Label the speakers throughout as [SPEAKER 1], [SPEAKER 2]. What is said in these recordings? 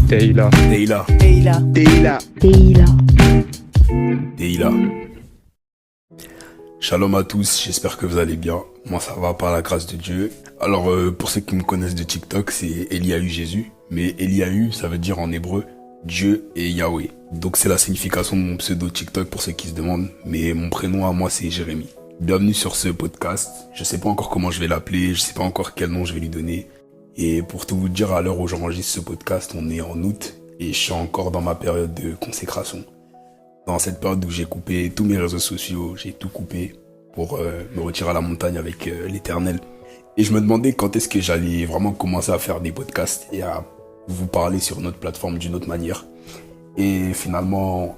[SPEAKER 1] Teila.
[SPEAKER 2] Teila.
[SPEAKER 3] Teila.
[SPEAKER 1] Teila.
[SPEAKER 4] Teila.
[SPEAKER 2] Teila. Shalom à tous, j'espère que vous allez bien. Moi ça va par la grâce de Dieu. Alors pour ceux qui me connaissent de TikTok, c'est Eliahu Jésus. Mais Eliahu, ça veut dire en hébreu Dieu et Yahweh. Donc c'est la signification de mon pseudo TikTok pour ceux qui se demandent. Mais mon prénom à moi c'est Jérémy. Bienvenue sur ce podcast. Je sais pas encore comment je vais l'appeler, je sais pas encore quel nom je vais lui donner. Et pour tout vous dire, à l'heure où j'enregistre ce podcast, on est en août et je suis encore dans ma période de consécration. Dans cette période où j'ai coupé tous mes réseaux sociaux, j'ai tout coupé pour me retirer à la montagne avec l'Éternel. Et je me demandais quand est-ce que j'allais vraiment commencer à faire des podcasts et à vous parler sur notre plateforme d'une autre manière. Et finalement,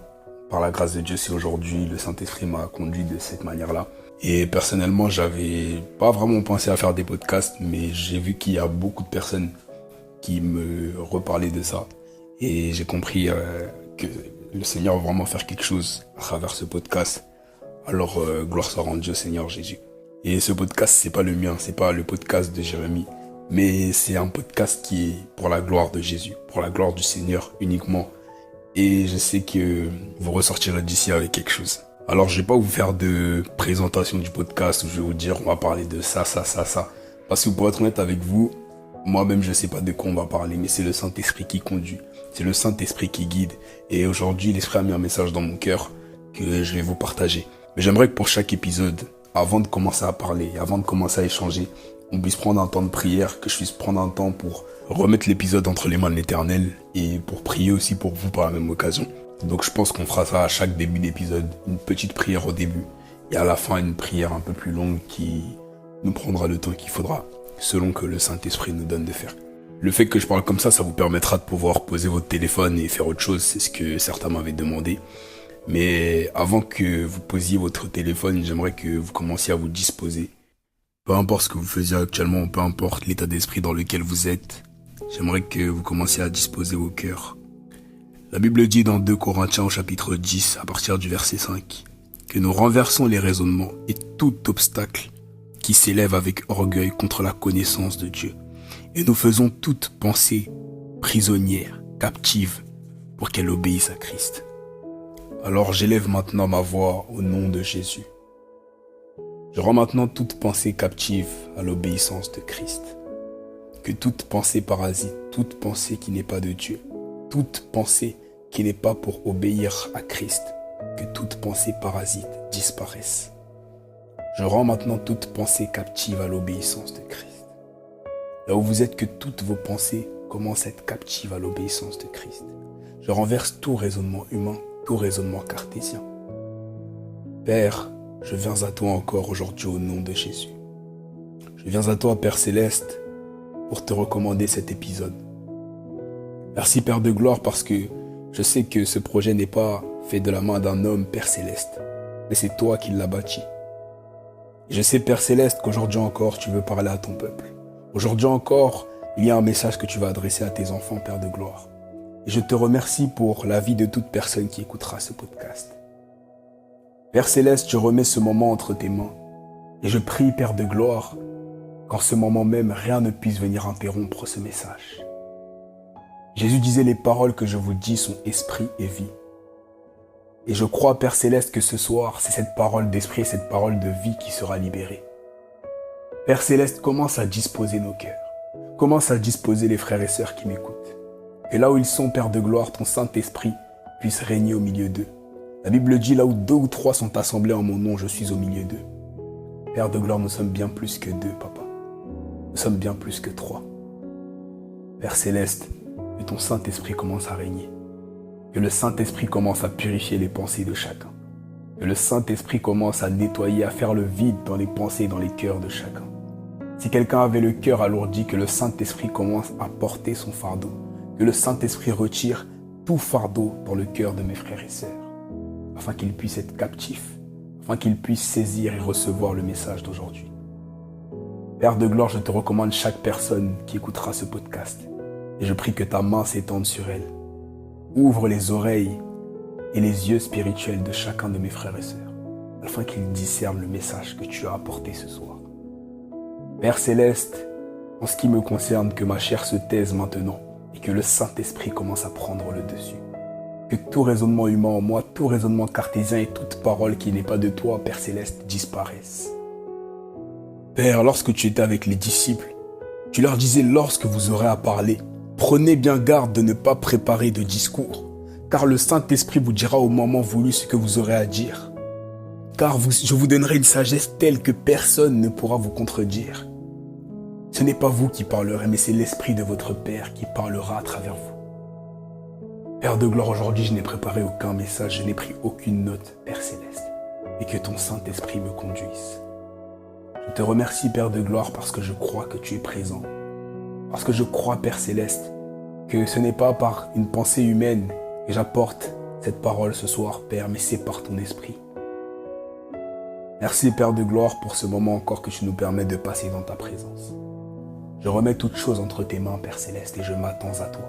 [SPEAKER 2] par la grâce de Dieu, c'est aujourd'hui, le Saint-Esprit m'a conduit de cette manière-là. Et personnellement, j'avais pas vraiment pensé à faire des podcasts, mais j'ai vu qu'il y a beaucoup de personnes qui me reparlaient de ça. Et j'ai compris que le Seigneur va vraiment faire quelque chose à travers ce podcast. Alors, gloire soit rendue au Seigneur Jésus. Et ce podcast, c'est pas le mien, c'est pas le podcast de Jérémy, mais c'est un podcast qui est pour la gloire de Jésus, pour la gloire du Seigneur uniquement. Et je sais que vous ressortirez d'ici avec quelque chose. Alors, je vais pas vous faire de présentation du podcast où je vais vous dire on va parler de ça. Parce que pour être honnête avec vous, moi-même je sais pas de quoi on va parler, mais c'est le Saint-Esprit qui conduit. C'est le Saint-Esprit qui guide. Et aujourd'hui, l'Esprit a mis un message dans mon cœur que je vais vous partager. Mais j'aimerais que pour chaque épisode, avant de commencer à parler, avant de commencer à échanger, on puisse prendre un temps de prière, que je puisse prendre un temps pour remettre l'épisode entre les mains de l'Éternel et pour prier aussi pour vous par la même occasion. Donc je pense qu'on fera ça à chaque début d'épisode, une petite prière au début et à la fin une prière un peu plus longue qui nous prendra le temps qu'il faudra selon que le Saint-Esprit nous donne de faire. Le fait que je parle comme ça vous permettra de pouvoir poser votre téléphone et faire autre chose, c'est ce que certains m'avaient demandé. Mais avant que vous posiez votre téléphone, j'aimerais que vous commenciez à vous disposer. Peu importe ce que vous faisiez actuellement, peu importe l'état d'esprit dans lequel vous êtes, j'aimerais que vous commenciez à disposer vos cœurs. La Bible dit dans 2 Corinthiens au chapitre 10, à partir du verset 5, que nous renversons les raisonnements et tout obstacle qui s'élève avec orgueil contre la connaissance de Dieu. Et nous faisons toute pensée prisonnière, captive, pour qu'elle obéisse à Christ. Alors j'élève maintenant ma voix au nom de Jésus. Je rends maintenant toute pensée captive à l'obéissance de Christ. Que toute pensée parasite, toute pensée qui n'est pas de Dieu, toute pensée qui n'est pas pour obéir à Christ, que toute pensée parasite disparaisse. Je rends maintenant toute pensée captive à l'obéissance de Christ. Là où vous êtes, que toutes vos pensées commencent à être captives à l'obéissance de Christ. Je renverse tout raisonnement humain, tout raisonnement cartésien. Père, je viens à toi encore aujourd'hui au nom de Jésus. Je viens à toi, Père Céleste, pour te recommander cet épisode. Merci Père de gloire parce que je sais que ce projet n'est pas fait de la main d'un homme, Père Céleste, mais c'est toi qui l'as bâti. Et je sais, Père Céleste, qu'aujourd'hui encore, tu veux parler à ton peuple. Aujourd'hui encore, il y a un message que tu vas adresser à tes enfants, Père de gloire. Et je te remercie pour la vie de toute personne qui écoutera ce podcast. Père Céleste, je remets ce moment entre tes mains. Et je prie, Père de gloire, qu'en ce moment même, rien ne puisse venir interrompre ce message. Jésus disait, les paroles que je vous dis sont esprit et vie. Et je crois, Père Céleste, que ce soir, c'est cette parole d'esprit et cette parole de vie qui sera libérée. Père Céleste, commence à disposer nos cœurs. Commence à disposer les frères et sœurs qui m'écoutent. Et là où ils sont, Père de gloire, ton Saint-Esprit puisse régner au milieu d'eux. La Bible dit, là où 2 ou 3 sont assemblés en mon nom, je suis au milieu d'eux. Père de gloire, nous sommes bien plus que 2, Papa. Nous sommes bien plus que 3. Père Céleste, que ton Saint-Esprit commence à régner. Que le Saint-Esprit commence à purifier les pensées de chacun. Que le Saint-Esprit commence à nettoyer, à faire le vide dans les pensées et dans les cœurs de chacun. Si quelqu'un avait le cœur alourdi, que le Saint-Esprit commence à porter son fardeau. Que le Saint-Esprit retire tout fardeau dans le cœur de mes frères et sœurs, afin qu'ils puissent être captifs, afin qu'ils puissent saisir et recevoir le message d'aujourd'hui. Père de gloire, je te recommande chaque personne qui écoutera ce podcast, et je prie que ta main s'étende sur elle. Ouvre les oreilles et les yeux spirituels de chacun de mes frères et sœurs, afin qu'ils discernent le message que tu as apporté ce soir. Père Céleste, en ce qui me concerne, que ma chair se taise maintenant, et que le Saint-Esprit commence à prendre le dessus. Que tout raisonnement humain en moi, tout raisonnement cartésien et toute parole qui n'est pas de toi, Père Céleste, disparaissent. Père, lorsque tu étais avec les disciples, tu leur disais lorsque vous aurez à parler, prenez bien garde de ne pas préparer de discours, car le Saint-Esprit vous dira au moment voulu ce que vous aurez à dire. Car je vous donnerai une sagesse telle que personne ne pourra vous contredire. Ce n'est pas vous qui parlerez, mais c'est l'Esprit de votre Père qui parlera à travers vous. Père de gloire, aujourd'hui, je n'ai préparé aucun message, je n'ai pris aucune note, Père Céleste, et que ton Saint-Esprit me conduise. Je te remercie, Père de gloire, parce que je crois que tu es présent. Parce que je crois, Père Céleste, que ce n'est pas par une pensée humaine que j'apporte cette parole ce soir, Père, mais c'est par ton Esprit. Merci, Père de gloire, pour ce moment encore que tu nous permets de passer dans ta présence. Je remets toutes choses entre tes mains, Père Céleste, et je m'attends à toi.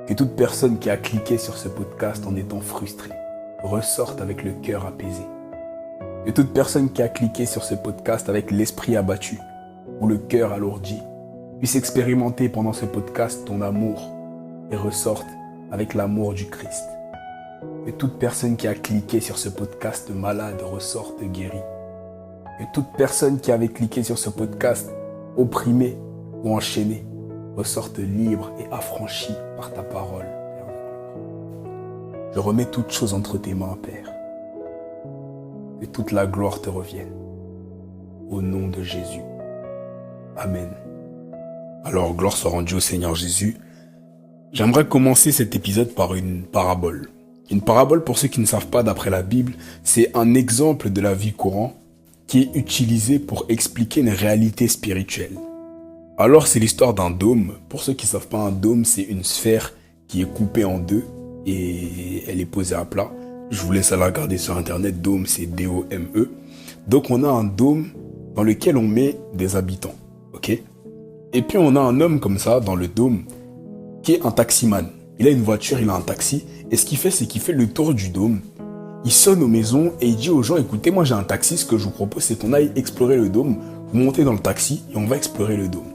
[SPEAKER 2] Que toute personne qui a cliqué sur ce podcast en étant frustrée ressorte avec le cœur apaisé. Que toute personne qui a cliqué sur ce podcast avec l'esprit abattu ou le cœur alourdi puisse expérimenter pendant ce podcast ton amour et ressorte avec l'amour du Christ. Que toute personne qui a cliqué sur ce podcast malade ressorte guérie. Que toute personne qui avait cliqué sur ce podcast opprimée ou enchaînée ressorte libre et affranchie par ta parole, Père. Je remets toutes choses entre tes mains, Père. Que toute la gloire te revienne. Au nom de Jésus. Amen. Alors, gloire soit rendue au Seigneur Jésus. J'aimerais commencer cet épisode par une parabole. Une parabole, pour ceux qui ne savent pas, d'après la Bible, c'est un exemple de la vie courante qui est utilisé pour expliquer une réalité spirituelle. Alors, c'est l'histoire d'un dôme. Pour ceux qui ne savent pas, un dôme, c'est une sphère qui est coupée en deux et elle est posée à plat. Je vous laisse aller regarder sur Internet. Dôme, c'est D-O-M-E. Donc, on a un dôme dans lequel on met des habitants. Ok ? Et puis, on a un homme comme ça, dans le dôme, qui est un taximan. Il a une voiture, il a un taxi. Et ce qu'il fait, c'est qu'il fait le tour du dôme. Il sonne aux maisons et il dit aux gens, écoutez, moi j'ai un taxi, ce que je vous propose, c'est qu'on aille explorer le dôme. Vous montez dans le taxi et on va explorer le dôme.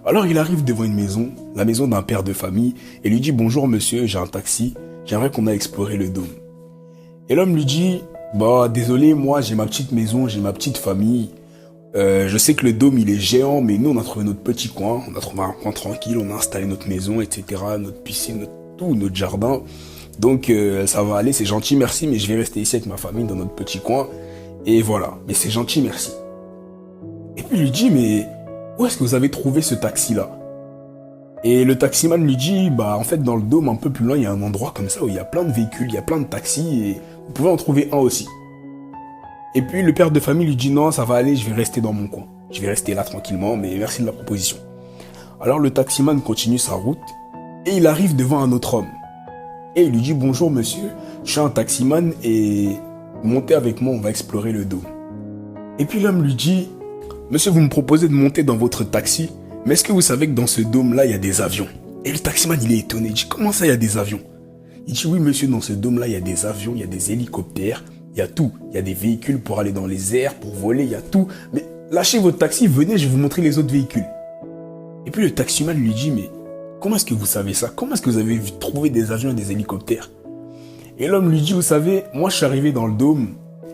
[SPEAKER 2] Alors il arrive devant une maison, la maison d'un père de famille, et lui dit, bonjour monsieur, j'ai un taxi, j'aimerais qu'on aille explorer le dôme. Et l'homme lui dit, désolé, moi j'ai ma petite maison, j'ai ma petite famille. Je sais que le dôme il est géant, mais nous on a trouvé notre petit coin, on a trouvé un coin tranquille, on a installé notre maison, etc., notre piscine, notre jardin. Donc ça va aller, c'est gentil, merci, mais je vais rester ici avec ma famille dans notre petit coin. Et voilà, mais c'est gentil, merci. Et puis il lui dit, mais où est-ce que vous avez trouvé ce taxi-là? Et le taximan lui dit, en fait dans le dôme un peu plus loin, il y a un endroit comme ça où il y a plein de véhicules, il y a plein de taxis et vous pouvez en trouver un aussi. Et puis le père de famille lui dit, non, ça va aller, je vais rester dans mon coin. Je vais rester là tranquillement, mais merci de la proposition. Alors le taximan continue sa route et il arrive devant un autre homme. Et il lui dit, bonjour monsieur, je suis un taximan et montez avec moi, on va explorer le dôme. Et puis l'homme lui dit, monsieur, vous me proposez de monter dans votre taxi, mais est-ce que vous savez que dans ce dôme-là, il y a des avions? Et le taximan, il est étonné, il dit, comment ça, il y a des avions? Il dit, oui monsieur, dans ce dôme-là, il y a des avions, il y a des hélicoptères, il y a tout. Il y a des véhicules pour aller dans les airs, pour voler, il y a tout. Mais lâchez votre taxi, venez, je vais vous montrer les autres véhicules. Et puis le taximan lui dit, mais comment est-ce que vous savez ça? Comment est-ce que vous avez trouvé des avions et des hélicoptères? Et l'homme lui dit, vous savez, moi je suis arrivé dans le dôme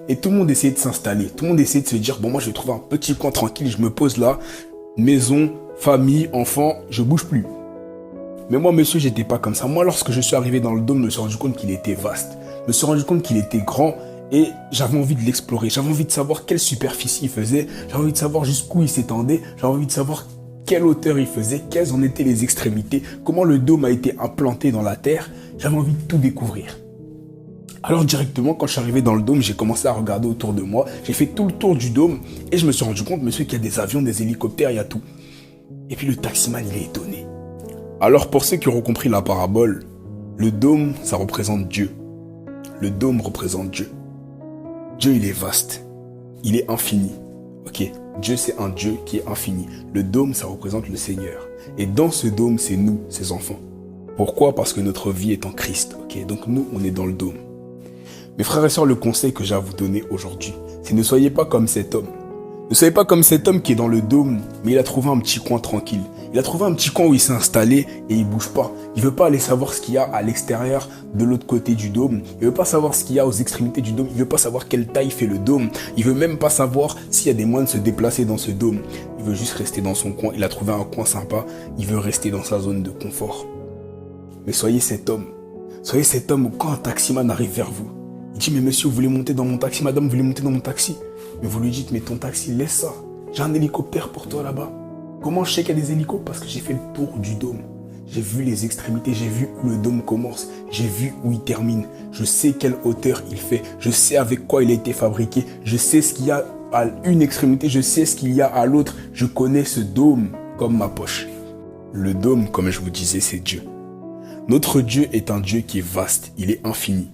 [SPEAKER 2] et tout le monde essayait de s'installer. Tout le monde essayait de se dire, bon moi je vais trouver un petit coin tranquille, je me pose là, maison, famille, enfants, je bouge plus. Mais moi monsieur, j'étais pas comme ça. Moi lorsque je suis arrivé dans le dôme, je me suis rendu compte qu'il était vaste. Je me suis rendu compte qu'il était grand et j'avais envie de l'explorer. J'avais envie de savoir quelle superficie il faisait. J'avais envie de savoir jusqu'où il s'étendait. J'avais envie de savoir quelle hauteur il faisait, quelles en étaient les extrémités, comment le dôme a été implanté dans la terre. J'avais envie de tout découvrir. Alors directement, quand je suis arrivé dans le dôme, j'ai commencé à regarder autour de moi. J'ai fait tout le tour du dôme et je me suis rendu compte, monsieur, qu'il y a des avions, des hélicoptères, il y a tout. Et puis le taximan, il est étonné. Alors pour ceux qui auront compris la parabole, le dôme, ça représente Dieu. Le dôme représente Dieu. Dieu, il est vaste. Il est infini. Ok, Dieu, c'est un Dieu qui est infini. Le dôme, ça représente le Seigneur. Et dans ce dôme, c'est nous, ses enfants. Pourquoi? Parce que notre vie est en Christ. Ok, donc nous, on est dans le dôme. Mes frères et sœurs, le conseil que j'ai à vous donner aujourd'hui, c'est ne soyez pas comme cet homme. Ne soyez pas comme cet homme qui est dans le dôme, mais il a trouvé un petit coin tranquille. Il a trouvé un petit coin où il s'est installé et il bouge pas. Il veut pas aller savoir ce qu'il y a à l'extérieur, de l'autre côté du dôme. Il veut pas savoir ce qu'il y a aux extrémités du dôme. Il veut pas savoir quelle taille fait le dôme. Il veut même pas savoir s'il y a des moyens de se déplacer dans ce dôme. Il veut juste rester dans son coin. Il a trouvé un coin sympa. Il veut rester dans sa zone de confort. Mais soyez cet homme. Soyez cet homme où quand un taximan arrive vers vous, il dit, mais monsieur, vous voulez monter dans mon taxi? Madame, vous voulez monter dans mon taxi? Mais vous lui dites, mais ton taxi, laisse ça. J'ai un hélicoptère pour toi là-bas. Comment je sais qu'il y a des hélicos? Parce que j'ai fait le tour du dôme. J'ai vu les extrémités, j'ai vu où le dôme commence. J'ai vu où il termine. Je sais quelle hauteur il fait. Je sais avec quoi il a été fabriqué. Je sais ce qu'il y a à une extrémité. Je sais ce qu'il y a à l'autre. Je connais ce dôme comme ma poche. Le dôme, comme je vous disais, c'est Dieu. Notre Dieu est un Dieu qui est vaste. Il est infini.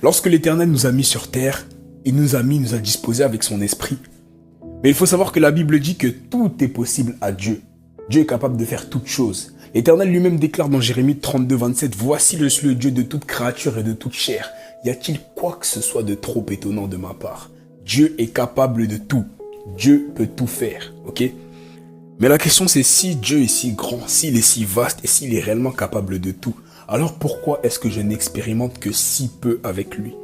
[SPEAKER 2] Lorsque l'Éternel nous a mis sur terre, il nous a disposés avec son esprit. Mais il faut savoir que la Bible dit que tout est possible à Dieu. Dieu est capable de faire toutes choses. L'Éternel lui-même déclare dans Jérémie 32, 27, « Voici je suis le Dieu de toute créature et de toute chair. Y a-t-il quoi que ce soit de trop étonnant de ma part? Dieu est capable de tout. Dieu peut tout faire. » Ok? Mais la question c'est si Dieu est si grand, s'il est si vaste et s'il est réellement capable de tout, alors pourquoi est-ce que je n'expérimente que si peu avec lui?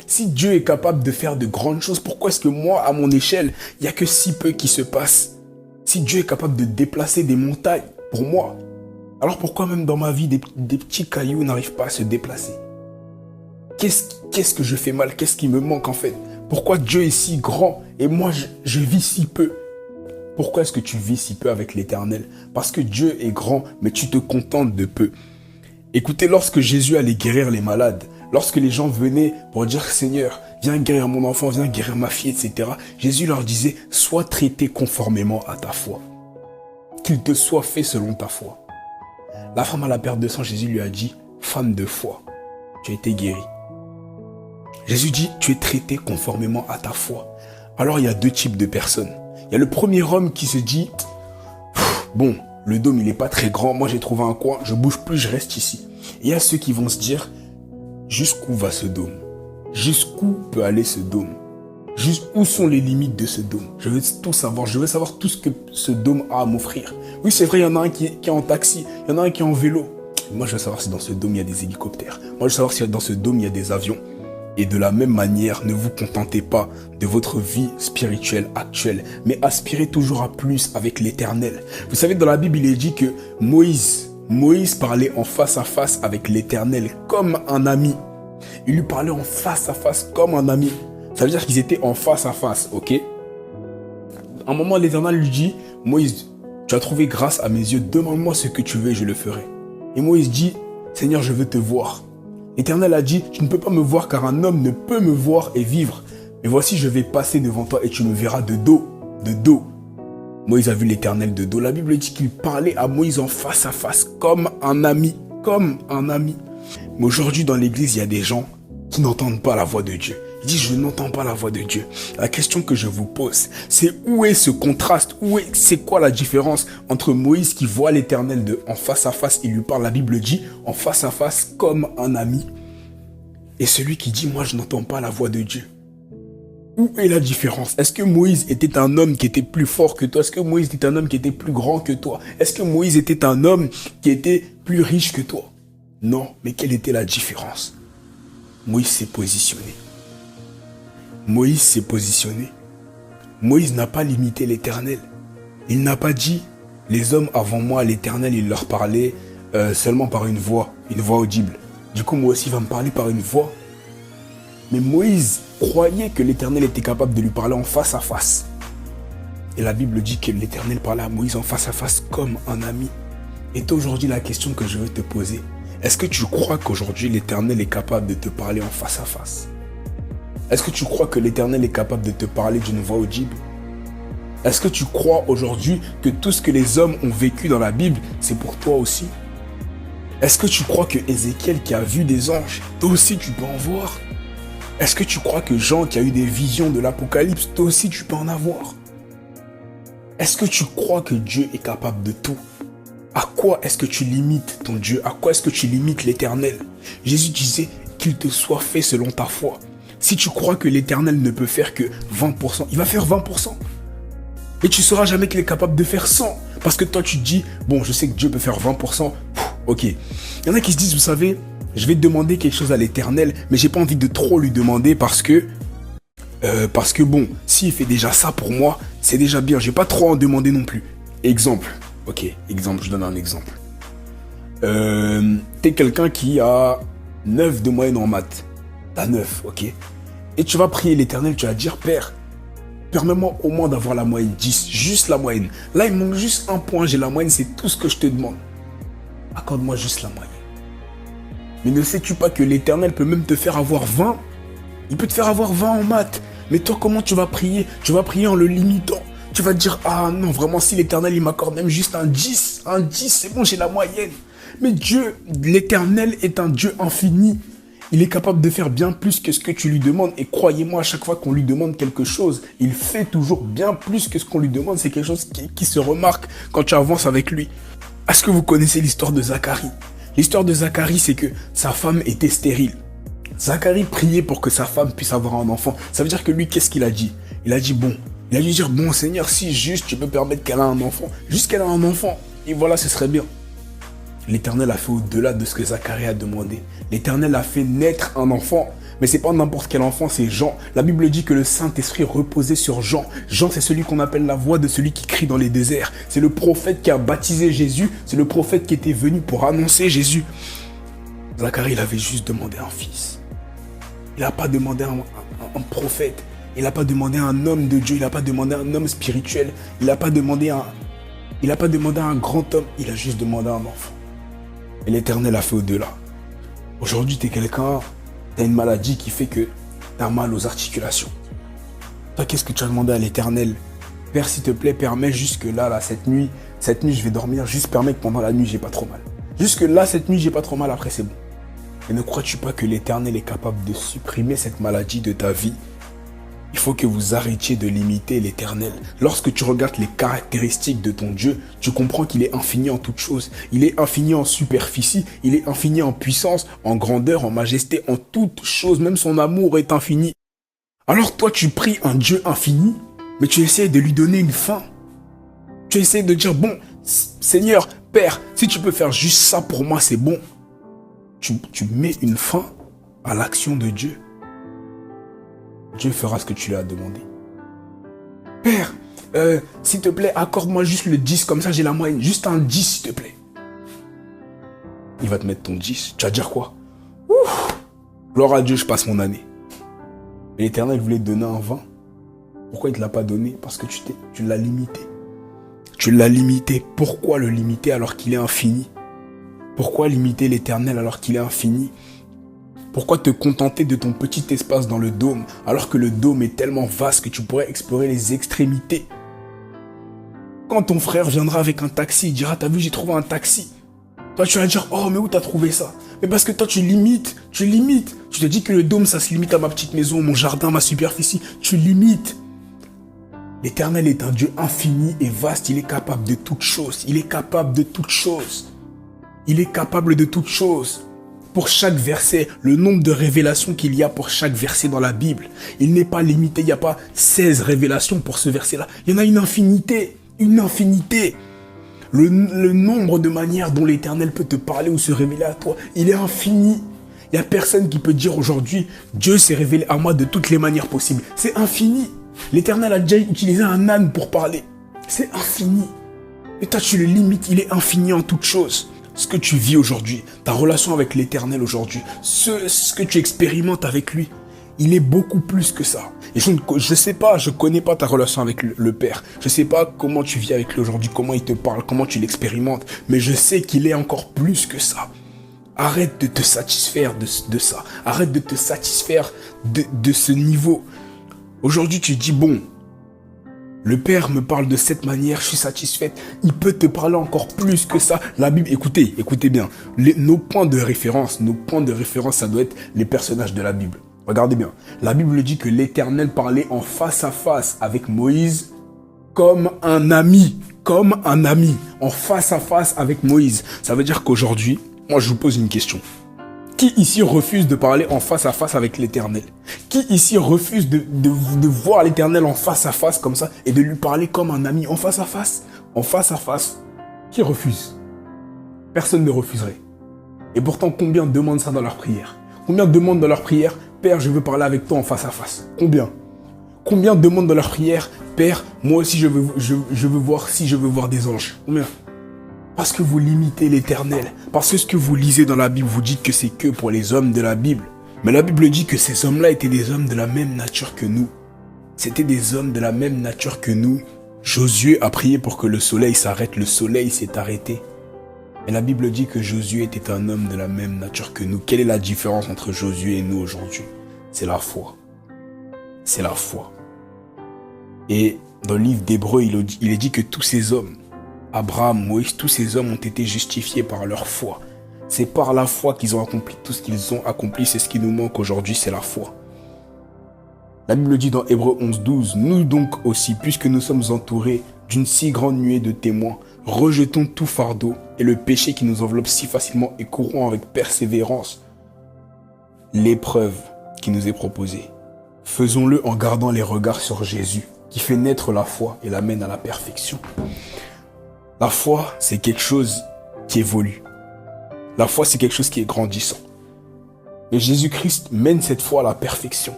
[SPEAKER 2] Si Dieu est capable de faire de grandes choses, pourquoi est-ce que moi, à mon échelle, il n'y a que si peu qui se passe? Si Dieu est capable de déplacer des montagnes pour moi, alors pourquoi même dans ma vie, des petits cailloux n'arrivent pas à se déplacer? Qu'est-ce que je fais mal? Qu'est-ce qui me manque en fait? Pourquoi Dieu est si grand et moi, je vis si peu? Pourquoi est-ce que tu vis si peu avec l'Éternel? Parce que Dieu est grand, mais tu te contentes de peu. Écoutez, lorsque Jésus allait guérir les malades, lorsque les gens venaient pour dire « Seigneur, viens guérir mon enfant, viens guérir ma fille, etc. » Jésus leur disait « Sois traité conformément à ta foi. Qu'il te soit fait selon ta foi. » La femme à la perte de sang, Jésus lui a dit « Femme de foi, tu as été guérie. » Jésus dit « Tu es traité conformément à ta foi. » Alors il y a deux types de personnes. Il y a le premier homme qui se dit « Bon, le dôme il n'est pas très grand, moi j'ai trouvé un coin, je bouge plus, je reste ici. » Il y a ceux qui vont se dire « Jusqu'où va ce dôme? Jusqu'où peut aller ce dôme? Où sont les limites de ce dôme? Je veux tout savoir, je veux savoir tout ce que ce dôme a à m'offrir. » Oui, c'est vrai, il y en a un qui est en taxi, il y en a un qui est en vélo. Moi, je veux savoir si dans ce dôme, il y a des hélicoptères. Moi, je veux savoir si dans ce dôme, il y a des avions. Et de la même manière, ne vous contentez pas de votre vie spirituelle actuelle, mais aspirez toujours à plus avec l'Éternel. Vous savez, dans la Bible, il est dit que Moïse parlait en face à face avec l'Éternel comme un ami. Il lui parlait en face à face comme un ami. Ça veut dire qu'ils étaient en face à face, ok? À un moment, l'Éternel lui dit, Moïse, tu as trouvé grâce à mes yeux, demande-moi ce que tu veux et je le ferai. Et Moïse dit, Seigneur, je veux te voir. L'Éternel a dit, tu ne peux pas me voir car un homme ne peut me voir et vivre. Mais voici, je vais passer devant toi et tu me verras de dos, de dos. Moïse a vu l'Éternel de dos. La Bible dit qu'il parlait à Moïse en face à face, comme un ami, comme un ami. Mais aujourd'hui, dans l'église, il y a des gens qui n'entendent pas la voix de Dieu. Ils disent, je n'entends pas la voix de Dieu. La question que je vous pose, c'est où est ce contraste? C'est quoi la différence entre Moïse qui voit l'Éternel en face à face, il lui parle, la Bible dit, en face à face comme un ami, et celui qui dit, moi je n'entends pas la voix de Dieu? Où est la différence? Est-ce que Moïse était un homme qui était plus fort que toi? Est-ce que Moïse était un homme qui était plus grand que toi? Est-ce que Moïse était un homme qui était plus riche que toi? Non, mais quelle était la différence? Moïse s'est positionné. Moïse s'est positionné. Moïse n'a pas limité l'Éternel. Il n'a pas dit, les hommes avant moi, l'Éternel, il leur parlait seulement par une voix audible. Du coup, moi aussi, il va me parler par une voix. Mais Moïse croyait que l'Éternel était capable de lui parler en face à face. Et la Bible dit que l'Éternel parlait à Moïse en face à face comme un ami. Et aujourd'hui, la question que je veux te poser, est-ce que tu crois qu'aujourd'hui, l'Éternel est capable de te parler en face à face? Est-ce que tu crois que l'Éternel est capable de te parler d'une voix audible? Est-ce que tu crois aujourd'hui que tout ce que les hommes ont vécu dans la Bible, c'est pour toi aussi? Est-ce que tu crois que Ézéchiel qui a vu des anges, toi aussi tu peux en voir? Est-ce que tu crois que Jean qui a eu des visions de l'Apocalypse, toi aussi tu peux en avoir? Est-ce que tu crois que Dieu est capable de tout? À quoi est-ce que tu limites ton Dieu? À quoi est-ce que tu limites l'Éternel? Jésus disait qu'il te soit fait selon ta foi. Si tu crois que l'Éternel ne peut faire que 20%, il va faire 20%. Et tu ne sauras jamais qu'il est capable de faire 100%. Parce que toi, tu te dis, bon, je sais que Dieu peut faire 20%. Ok. Il y en a qui se disent, vous savez, je vais demander quelque chose à l'Éternel, mais j'ai pas envie de trop lui demander parce que bon, s'il fait déjà ça pour moi, c'est déjà bien. Je vais pas trop en demander non plus. Exemple. Ok, exemple, je donne un exemple. T'es quelqu'un qui a 9 de moyenne en maths. T'as 9, ok. Et tu vas prier l'Éternel, tu vas dire, Père, permets-moi au moins d'avoir la moyenne 10, juste la moyenne. Là, il manque juste un point, j'ai la moyenne, c'est tout ce que je te demande. Accorde-moi juste la moyenne. Mais ne sais-tu pas que l'Éternel peut même te faire avoir 20? Il peut te faire avoir 20 en maths. Mais toi, comment tu vas prier? Tu vas prier en le limitant. Tu vas te dire, ah non, vraiment, si l'Éternel, il m'accorde même juste un 10, c'est bon, j'ai la moyenne. Mais Dieu, l'Éternel est un Dieu infini. Il est capable de faire bien plus que ce que tu lui demandes. Et croyez-moi, à chaque fois qu'on lui demande quelque chose, il fait toujours bien plus que ce qu'on lui demande. C'est quelque chose qui se remarque quand tu avances avec lui. Est-ce que vous connaissez l'histoire de Zacharie? L'histoire de Zacharie, c'est que sa femme était stérile. Zacharie priait pour que sa femme puisse avoir un enfant. Ça veut dire que lui, qu'est-ce qu'il a dit? Il a dit, bon, il a dû dire, bon Seigneur, si juste tu peux permettre qu'elle ait un enfant, juste qu'elle ait un enfant, et voilà, ce serait bien. L'Éternel a fait au-delà de ce que Zacharie a demandé. L'Éternel a fait naître un enfant. Mais c'est pas n'importe quel enfant, c'est Jean. La Bible dit que le Saint-Esprit reposait sur Jean. Jean, c'est celui qu'on appelle la voix de celui qui crie dans les déserts. C'est le prophète qui a baptisé Jésus. C'est le prophète qui était venu pour annoncer Jésus. Zacharie, il avait juste demandé un fils. Il n'a pas demandé un prophète. Il n'a pas demandé un homme de Dieu. Il n'a pas demandé un homme spirituel. Il n'a pas demandé un grand homme. Il a juste demandé un enfant. Et l'Éternel a fait au-delà. Aujourd'hui, tu es quelqu'un, tu as une maladie qui fait que tu as mal aux articulations. Toi, qu'est-ce que tu as demandé à l'Éternel? Père, s'il te plaît, permets jusque là, cette nuit, je vais dormir, juste permets que pendant la nuit, j'ai pas trop mal. Jusque là, cette nuit, j'ai pas trop mal, après c'est bon. Et ne crois-tu pas que l'Éternel est capable de supprimer cette maladie de ta vie? Il faut que vous arrêtiez de limiter l'Éternel. Lorsque tu regardes les caractéristiques de ton Dieu, tu comprends qu'il est infini en toutes choses. Il est infini en superficie, il est infini en puissance, en grandeur, en majesté, en toutes choses. Même son amour est infini. Alors toi, tu pries un Dieu infini, mais tu essaies de lui donner une fin. Tu essaies de dire, bon, Seigneur, Père, si tu peux faire juste ça pour moi, c'est bon. Tu mets une fin à l'action de Dieu. Dieu fera ce que tu lui as demandé. Père, s'il te plaît, accorde-moi juste le 10, comme ça j'ai la moyenne. Juste un 10, s'il te plaît. Il va te mettre ton 10. Tu vas dire quoi? Ouf! Gloire à Dieu, je passe mon année. Et l'Éternel voulait te donner un 20. Pourquoi il ne te l'a pas donné? Parce que tu l'as limité. Tu l'as limité. Pourquoi le limiter alors qu'il est infini? Pourquoi limiter l'Éternel alors qu'il est infini? Pourquoi te contenter de ton petit espace dans le dôme, alors que le dôme est tellement vaste que tu pourrais explorer les extrémités? Quand ton frère viendra avec un taxi, il dira, t'as vu, j'ai trouvé un taxi. Toi, tu vas dire, oh, mais où t'as trouvé ça? Mais parce que toi, tu limites. Tu te dis que le dôme, ça se limite à ma petite maison, mon jardin, ma superficie. Tu limites. L'Éternel est un Dieu infini et vaste. Il est capable de toutes choses. Il est capable de toutes choses. Il est capable de toutes choses. Pour chaque verset, le nombre de révélations qu'il y a pour chaque verset dans la Bible, il n'est pas limité, il n'y a pas 16 révélations pour ce verset-là. Il y en a une infinité, une infinité. Le nombre de manières dont l'Éternel peut te parler ou se révéler à toi, il est infini. Il n'y a personne qui peut dire aujourd'hui, Dieu s'est révélé à moi de toutes les manières possibles. C'est infini. L'Éternel a déjà utilisé un âne pour parler. C'est infini. Et toi, tu le limites, il est infini en toutes choses. Ce que tu vis aujourd'hui, ta relation avec l'Éternel aujourd'hui, ce que tu expérimentes avec lui, il est beaucoup plus que ça. Et je sais pas, je connais pas ta relation avec le Père. Je sais pas comment tu vis avec lui aujourd'hui, comment il te parle, comment tu l'expérimentes. Mais je sais qu'il est encore plus que ça. Arrête de te satisfaire de ça. Arrête de te satisfaire de ce niveau. Aujourd'hui, tu dis, bon, le Père me parle de cette manière, je suis satisfaite. Il peut te parler encore plus que ça. La Bible, écoutez bien. Nos points de référence, ça doit être les personnages de la Bible. Regardez bien. La Bible dit que l'Éternel parlait en face à face avec Moïse comme un ami. En face à face avec Moïse. Ça veut dire qu'aujourd'hui, moi je vous pose une question. Qui ici refuse de parler en face à face avec l'Éternel? Qui ici refuse de voir l'Éternel en face à face comme ça et de lui parler comme un ami en face à face? en face à face, qui refuse? Personne ne refuserait. Et pourtant, combien demandent ça dans leur prière? Combien demandent dans leur prière, Père, je veux parler avec toi en face à face? Combien? Combien demandent dans leur prière, Père, moi aussi je veux voir si je veux voir des anges? Combien? Parce que vous limitez l'Éternel. Parce que ce que vous lisez dans la Bible, vous dites que c'est que pour les hommes de la Bible. Mais la Bible dit que ces hommes-là étaient des hommes de la même nature que nous. C'était des hommes de la même nature que nous. Josué a prié pour que le soleil s'arrête. Le soleil s'est arrêté. Et la Bible dit que Josué était un homme de la même nature que nous. Quelle est la différence entre Josué et nous aujourd'hui? C'est la foi. C'est la foi. Et dans le livre d'Hébreux, il est dit que tous ces hommes, Abraham, Moïse, tous ces hommes ont été justifiés par leur foi. C'est par la foi qu'ils ont accompli tout ce qu'ils ont accompli. C'est ce qui nous manque aujourd'hui, c'est la foi. La Bible dit dans Hébreux 11:12, nous donc aussi, puisque nous sommes entourés d'une si grande nuée de témoins, rejetons tout fardeau et le péché qui nous enveloppe si facilement et courons avec persévérance l'épreuve qui nous est proposée. Faisons-le en gardant les regards sur Jésus, qui fait naître la foi et l'amène à la perfection. La foi, c'est quelque chose qui évolue. La foi, c'est quelque chose qui est grandissant. Mais Jésus-Christ mène cette foi à la perfection.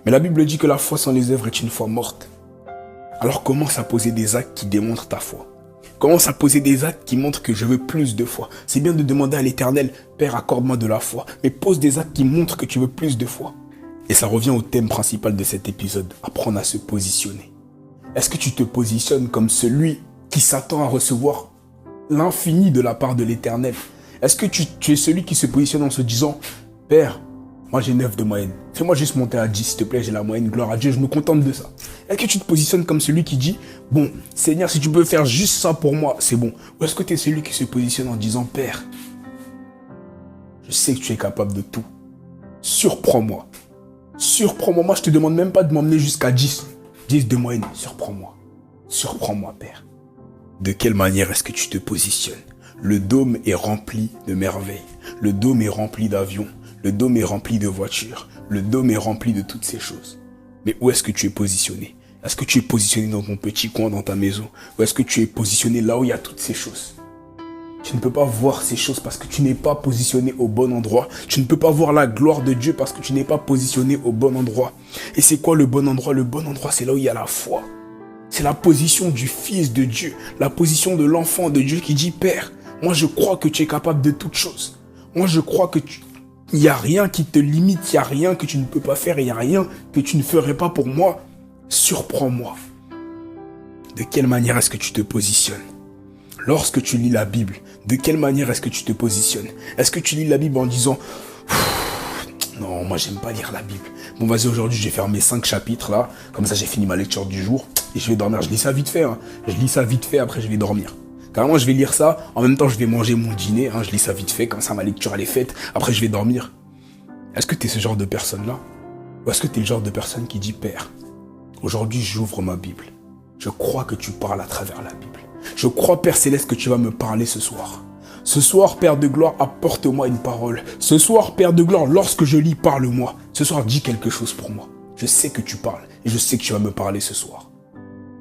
[SPEAKER 2] Mais la Bible dit que la foi sans les œuvres est une foi morte. Alors commence à poser des actes qui démontrent ta foi. Commence à poser des actes qui montrent que je veux plus de foi. C'est bien de demander à l'Éternel, Père, accorde-moi de la foi. Mais pose des actes qui montrent que tu veux plus de foi. Et ça revient au thème principal de cet épisode, apprendre à se positionner. Est-ce que tu te positionnes comme celui qui s'attend à recevoir l'infini de la part de l'Éternel? Est-ce que tu es celui qui se positionne en se disant, Père, moi j'ai 9 de moyenne, fais-moi juste monter à 10 s'il te plaît, j'ai la moyenne, gloire à Dieu, je me contente de ça. Est-ce que tu te positionnes comme celui qui dit, bon, Seigneur, si tu peux faire juste ça pour moi, c'est bon? Ou est-ce que tu es celui qui se positionne en disant, Père, je sais que tu es capable de tout, surprends-moi. Surprends-moi, moi je te demande même pas de m'emmener jusqu'à 10 de moyenne, surprends-moi. Surprends-moi, Père. De quelle manière est-ce que tu te positionnes? Le dôme est rempli de merveilles. Le dôme est rempli d'avions. Le dôme est rempli de voitures. Le dôme est rempli de toutes ces choses. Mais où est-ce que tu es positionné? Est-ce que tu es positionné dans ton petit coin, dans ta maison? Ou est-ce que tu es positionné là où il y a toutes ces choses? Tu ne peux pas voir ces choses parce que tu n'es pas positionné au bon endroit. Tu ne peux pas voir la gloire de Dieu parce que tu n'es pas positionné au bon endroit. Et c'est quoi le bon endroit? Le bon endroit, c'est là où il y a la foi. C'est la position du Fils de Dieu, la position de l'enfant de Dieu qui dit, Père, moi je crois que tu es capable de toutes choses. Moi je crois que il n'y a rien qui te limite, il n'y a rien que tu ne peux pas faire, il n'y a rien que tu ne ferais pas pour moi. Surprends-moi. De quelle manière est-ce que tu te positionnes? Lorsque tu lis la Bible, de quelle manière est-ce que tu te positionnes? Est-ce que tu lis la Bible en disant, non, moi j'aime pas lire la Bible. Bon, vas-y, aujourd'hui je vais faire mes 5 chapitres là, comme ça j'ai fini ma lecture du jour et je vais dormir. Je lis ça vite fait, hein. Je lis ça vite fait, après je vais dormir. Carrément, je vais lire ça, en même temps je vais manger mon dîner, hein. Je lis ça vite fait, comme ça ma lecture elle est faite, après je vais dormir. Est-ce que tu es ce genre de personne-là? Ou est-ce que tu es le genre de personne qui dit, Père, aujourd'hui j'ouvre ma Bible. Je crois que tu parles à travers la Bible. Je crois, Père Céleste, que tu vas me parler ce soir. Ce soir, Père de gloire, apporte-moi une parole. Ce soir, Père de gloire, lorsque je lis, parle-moi. Ce soir, dis quelque chose pour moi. Je sais que tu parles et je sais que tu vas me parler ce soir.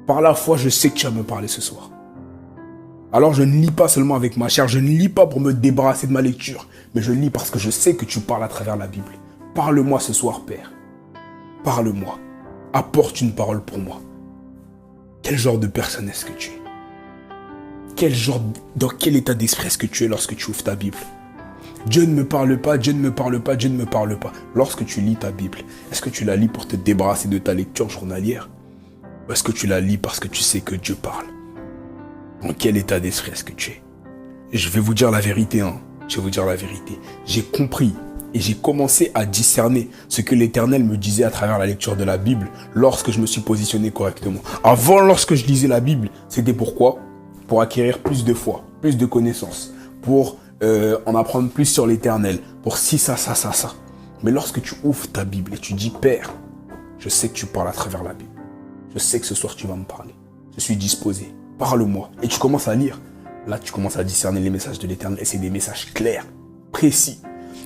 [SPEAKER 2] Par la foi, je sais que tu vas me parler ce soir. Alors, je ne lis pas seulement avec ma chair, je ne lis pas pour me débarrasser de ma lecture, mais je lis parce que je sais que tu parles à travers la Bible. Parle-moi ce soir, Père. Parle-moi. Apporte une parole pour moi. Quel genre de personne est-ce que tu es? Dans quel état d'esprit est-ce que tu es lorsque tu ouvres ta Bible? Dieu ne me parle pas, Dieu ne me parle pas, Dieu ne me parle pas. Lorsque tu lis ta Bible, est-ce que tu la lis pour te débarrasser de ta lecture journalière? Ou est-ce que tu la lis parce que tu sais que Dieu parle? Dans quel état d'esprit est-ce que tu es? Et je vais vous dire la vérité, hein. Je vais vous dire la vérité. J'ai compris et j'ai commencé à discerner ce que l'Éternel me disait à travers la lecture de la Bible lorsque je me suis positionné correctement. Avant, lorsque je lisais la Bible, c'était pourquoi? Pour acquérir plus de foi, plus de connaissances, pour en apprendre plus sur l'Éternel, pour ci, ça. Mais lorsque tu ouvres ta Bible et tu dis, Père, je sais que tu parles à travers la Bible. Je sais que ce soir tu vas me parler. Je suis disposé. Parle-moi. Et tu commences à lire. Là, tu commences à discerner les messages de l'Éternel. Et c'est des messages clairs, précis,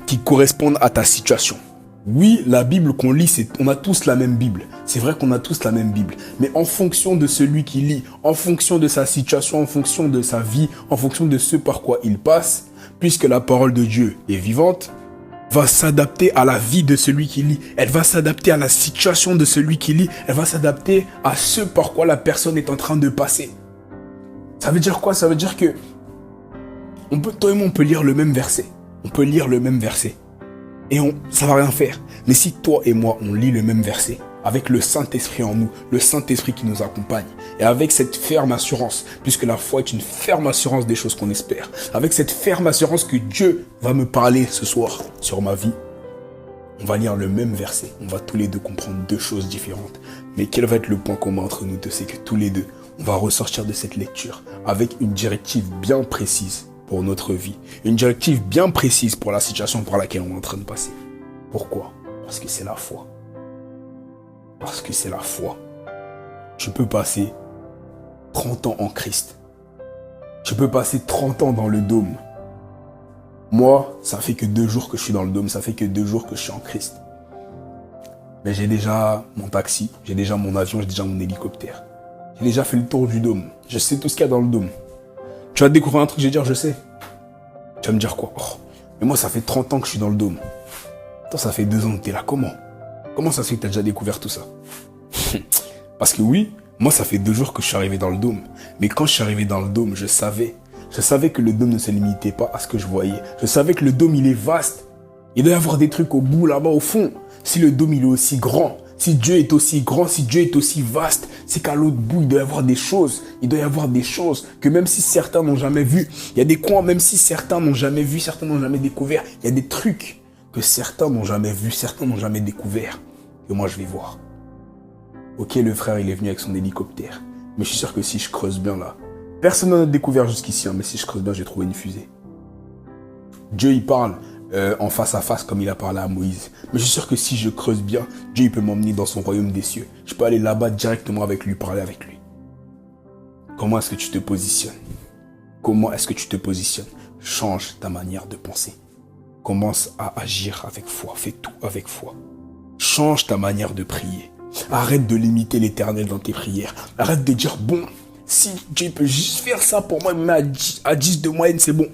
[SPEAKER 2] qui correspondent à ta situation. Oui, la Bible qu'on lit, on a tous la même Bible. C'est vrai qu'on a tous la même Bible. Mais en fonction de celui qui lit, en fonction de sa situation, en fonction de sa vie, en fonction de ce par quoi il passe, puisque la parole de Dieu est vivante, va s'adapter à la vie de celui qui lit. Elle va s'adapter à la situation de celui qui lit. Elle va s'adapter à ce par quoi la personne est en train de passer. Ça veut dire quoi? Ça veut dire que toi et moi, on peut lire le même verset. On peut lire le même verset. Et ça va rien faire. Mais si toi et moi, on lit le même verset, avec le Saint-Esprit en nous, le Saint-Esprit qui nous accompagne, et avec cette ferme assurance, puisque la foi est une ferme assurance des choses qu'on espère, avec cette ferme assurance que Dieu va me parler ce soir sur ma vie, on va lire le même verset. On va tous les deux comprendre deux choses différentes. Mais quel va être le point commun entre nous deux? C'est que tous les deux, on va ressortir de cette lecture avec une directive bien précise pour notre vie. Une directive bien précise pour la situation par laquelle on est en train de passer. Pourquoi? Parce que c'est la foi. Parce que c'est la foi. Tu peux passer 30 ans en Christ. Tu peux passer 30 ans dans le dôme. Moi, ça fait que 2 jours que je suis dans le dôme. Ça fait que 2 jours que je suis en Christ. Mais j'ai déjà mon taxi, j'ai déjà mon avion, j'ai déjà mon hélicoptère. J'ai déjà fait le tour du dôme. Je sais tout ce qu'il y a dans le dôme. Tu vas découvrir un truc, je vais dire, je sais. Tu vas me dire quoi? Oh, mais moi, ça fait 30 ans que je suis dans le dôme. Toi, ça fait 2 ans que t'es là. Comment? Comment ça se fait que t'as déjà découvert tout ça? Parce que oui, moi, ça fait 2 jours que je suis arrivé dans le dôme. Mais quand je suis arrivé dans le dôme, je savais que le dôme ne se limitait pas à ce que je voyais. Je savais que le dôme, il est vaste. Il doit y avoir des trucs au bout, là-bas, au fond. Si le dôme, il est aussi grand, si Dieu est aussi grand, si Dieu est aussi vaste, c'est qu'à l'autre bout, il doit y avoir des choses. Il doit y avoir des choses que même si certains n'ont jamais vues, il y a des coins, même si certains n'ont jamais vu, certains n'ont jamais découvert, il y a des trucs que certains n'ont jamais vus, certains n'ont jamais découvert, que moi, je vais voir. Ok, le frère, il est venu avec son hélicoptère. Mais je suis sûr que si je creuse bien là, personne n'en a découvert jusqu'ici, hein, mais si je creuse bien, j'ai trouvé une fusée. Dieu, il parle en face à face comme il a parlé à Moïse. Mais je suis sûr que si je creuse bien, Dieu il peut m'emmener dans son royaume des cieux. Je peux aller là-bas directement avec lui, parler avec lui. Comment est-ce que tu te positionnes? Comment est-ce que tu te positionnes? Change ta manière de penser. Commence à agir avec foi. Fais tout avec foi. Change ta manière de prier. Arrête de limiter l'Éternel dans tes prières. Arrête de dire, bon, si Dieu peut juste faire ça pour moi, mais à 10 de moyenne, c'est bon.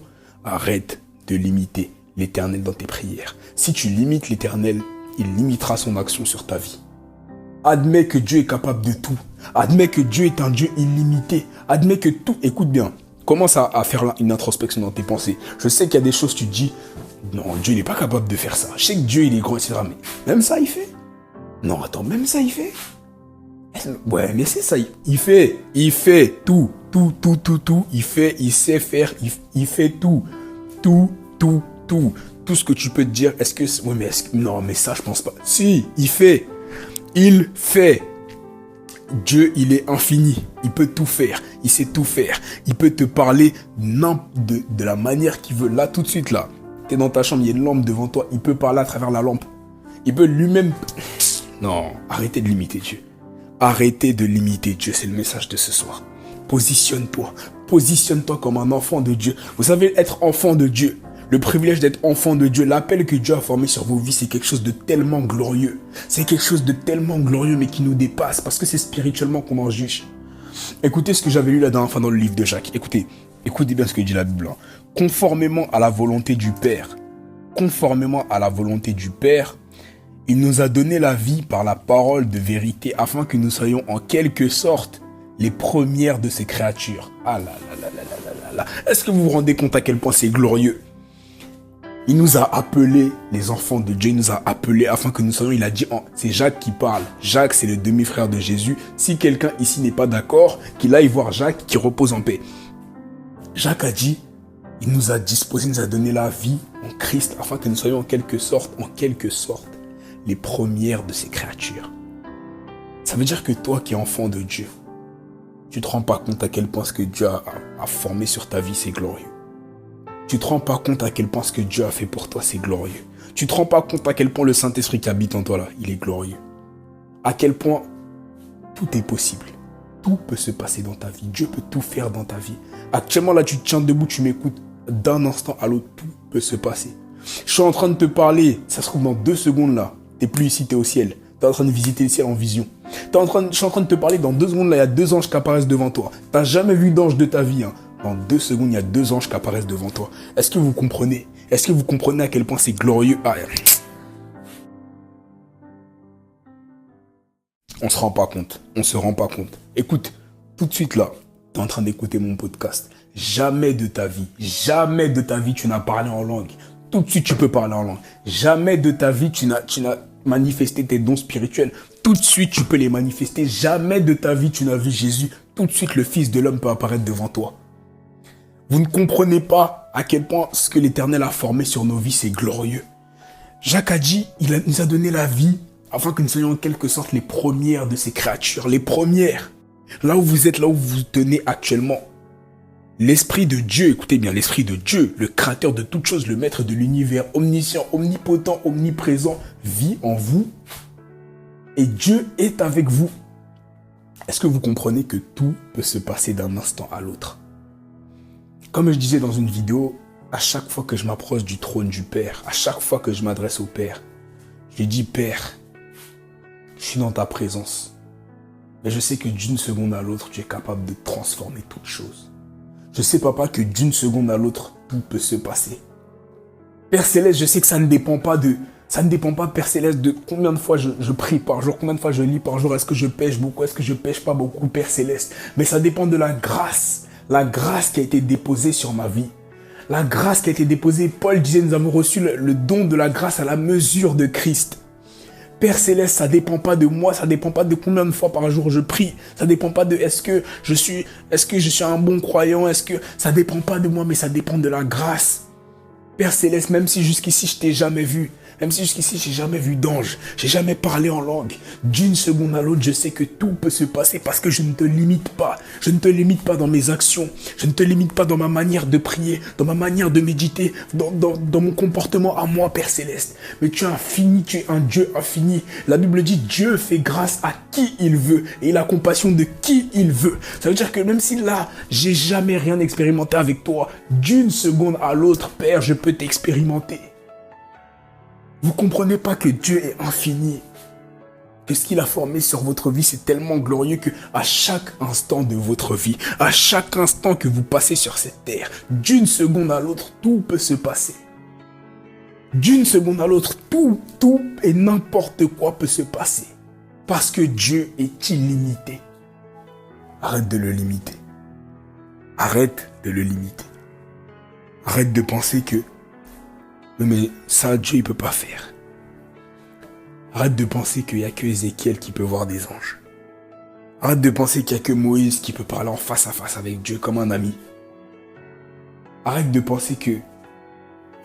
[SPEAKER 2] Arrête de limiter l'Éternel dans tes prières. Si tu limites l'Éternel, il limitera son action sur ta vie. Admets que Dieu est capable de tout. Admets que Dieu est un Dieu illimité. Admets que tout, écoute bien, commence à faire une introspection dans tes pensées. Je sais qu'il y a des choses, tu te dis, non, Dieu n'est pas capable de faire ça. Je sais que Dieu, il est grand, etc. Mais même ça, il fait. Non, attends, même ça, il fait. Ouais, mais c'est ça, il fait tout. Il fait, il sait faire, il fait tout. Tout ce que tu peux te dire, est-ce que... Ouais, mais non, mais ça, je pense pas. Si, il fait. Dieu, il est infini. Il peut tout faire. Il sait tout faire. Il peut te parler de la manière qu'il veut. Là, tout de suite, là. T'es dans ta chambre, il y a une lampe devant toi. Il peut parler à travers la lampe. Il peut lui-même... Non, arrêtez de limiter Dieu. Arrêtez de limiter Dieu. C'est le message de ce soir. Positionne-toi. Positionne-toi comme un enfant de Dieu. Vous savez, être enfant de Dieu, le privilège d'être enfant de Dieu, l'appel que Dieu a formé sur vos vies, c'est quelque chose de tellement glorieux. C'est quelque chose de tellement glorieux, mais qui nous dépasse, parce que c'est spirituellement qu'on en juge. Écoutez ce que j'avais lu la dernière fois dans le livre de Jacques. Écoutez bien ce que dit la Bible. Conformément à la volonté du Père, il nous a donné la vie par la parole de vérité, afin que nous soyons en quelque sorte les premières de ses créatures. Ah là là là là là là là. Est-ce que vous vous rendez compte à quel point c'est glorieux? Il nous a appelés, les enfants de Dieu, il nous a appelés afin que nous soyons, il a dit, c'est Jacques qui parle. Jacques, c'est le demi-frère de Jésus. Si quelqu'un ici n'est pas d'accord, qu'il aille voir Jacques qui repose en paix. Jacques a dit, il nous a disposé, il nous a donné la vie en Christ afin que nous soyons en quelque sorte, les premières de ses créatures. Ça veut dire que toi qui es enfant de Dieu, tu te rends pas compte à quel point ce que Dieu a formé sur ta vie, c'est glorieux. Tu te rends pas compte à quel point ce que Dieu a fait pour toi, c'est glorieux. Tu te rends pas compte à quel point le Saint-Esprit qui habite en toi là, il est glorieux. À quel point tout est possible. Tout peut se passer dans ta vie. Dieu peut tout faire dans ta vie. Actuellement là, tu te tiens debout, tu m'écoutes. D'un instant à l'autre, tout peut se passer. Je suis en train de te parler, ça se trouve dans 2 secondes là. T'es plus ici, t'es au ciel. T'es en train de visiter le ciel en vision. Je suis en train de te parler, dans 2 secondes, là, il y a 2 anges qui apparaissent devant toi. T'as jamais vu d'ange de ta vie, hein. Dans 2 secondes, il y a 2 anges qui apparaissent devant toi. Est-ce que vous comprenez? Est-ce que vous comprenez à quel point c'est glorieux? On se rend pas compte. On se rend pas compte. Écoute, tout de suite là, t'es en train d'écouter mon podcast. Jamais de ta vie, tu n'as parlé en langue. Tout de suite, tu peux parler en langue. Jamais de ta vie, tu n'as manifesté tes dons spirituels. Tout de suite, tu peux les manifester. Jamais de ta vie, tu n'as vu Jésus. Tout de suite, le Fils de l'homme peut apparaître devant toi. Vous ne comprenez pas à quel point ce que l'Éternel a formé sur nos vies, c'est glorieux. Jacques a dit, nous a donné la vie afin que nous soyons en quelque sorte les premières de ces créatures. Les premières. Là où vous êtes, là où vous vous tenez actuellement. L'Esprit de Dieu, écoutez bien, l'Esprit de Dieu, le créateur de toutes choses, le maître de l'univers, omniscient, omnipotent, omniprésent, vit en vous. Et Dieu est avec vous. Est-ce que vous comprenez que tout peut se passer d'un instant à l'autre? Comme je disais dans une vidéo, à chaque fois que je m'approche du trône du Père, à chaque fois que je m'adresse au Père, je dis, Père, je suis dans ta présence. Mais je sais que d'une seconde à l'autre, tu es capable de transformer toutes choses. Je sais, Papa, que d'une seconde à l'autre, tout peut se passer. Père Céleste, je sais que ça ne dépend pas, Père Céleste, de combien de fois je prie par jour, combien de fois je lis par jour, est-ce que je pêche beaucoup, est-ce que je pêche pas beaucoup, Père Céleste. Mais ça dépend de la grâce qui a été déposée sur ma vie. La grâce qui a été déposée, Paul disait, nous avons reçu le don de la grâce à la mesure de Christ. Père Céleste, ça dépend pas de moi, ça dépend pas de combien de fois par jour je prie, ça dépend pas de est-ce que je suis un bon croyant, ça dépend pas de moi, mais ça dépend de la grâce. Père Céleste, même si jusqu'ici je t'ai jamais vu, même si jusqu'ici j'ai jamais vu d'ange, j'ai jamais parlé en langue, d'une seconde à l'autre, je sais que tout peut se passer parce que je ne te limite pas. Je ne te limite pas dans mes actions, je ne te limite pas dans ma manière de prier, dans ma manière de méditer, dans mon comportement à moi, Père Céleste. Mais tu es infini, tu es un Dieu infini. La Bible dit Dieu fait grâce à qui il veut et il a compassion de qui il veut. Ça veut dire que même si là, j'ai jamais rien expérimenté avec toi, d'une seconde à l'autre, Père, je peux t'expérimenter. Vous comprenez pas que Dieu est infini, que ce qu'il a formé sur votre vie, c'est tellement glorieux que à chaque instant de votre vie, à chaque instant que vous passez sur cette terre, d'une seconde à l'autre, tout peut se passer. D'une seconde à l'autre, tout et n'importe quoi peut se passer. Parce que Dieu est illimité. Arrête de le limiter. Arrête de le limiter. Arrête de penser que mais ça, Dieu, il peut pas faire. Arrête de penser qu'il n'y a que Ézéchiel qui peut voir des anges. Arrête de penser qu'il n'y a que Moïse qui peut parler en face à face avec Dieu comme un ami. Arrête de penser qu'il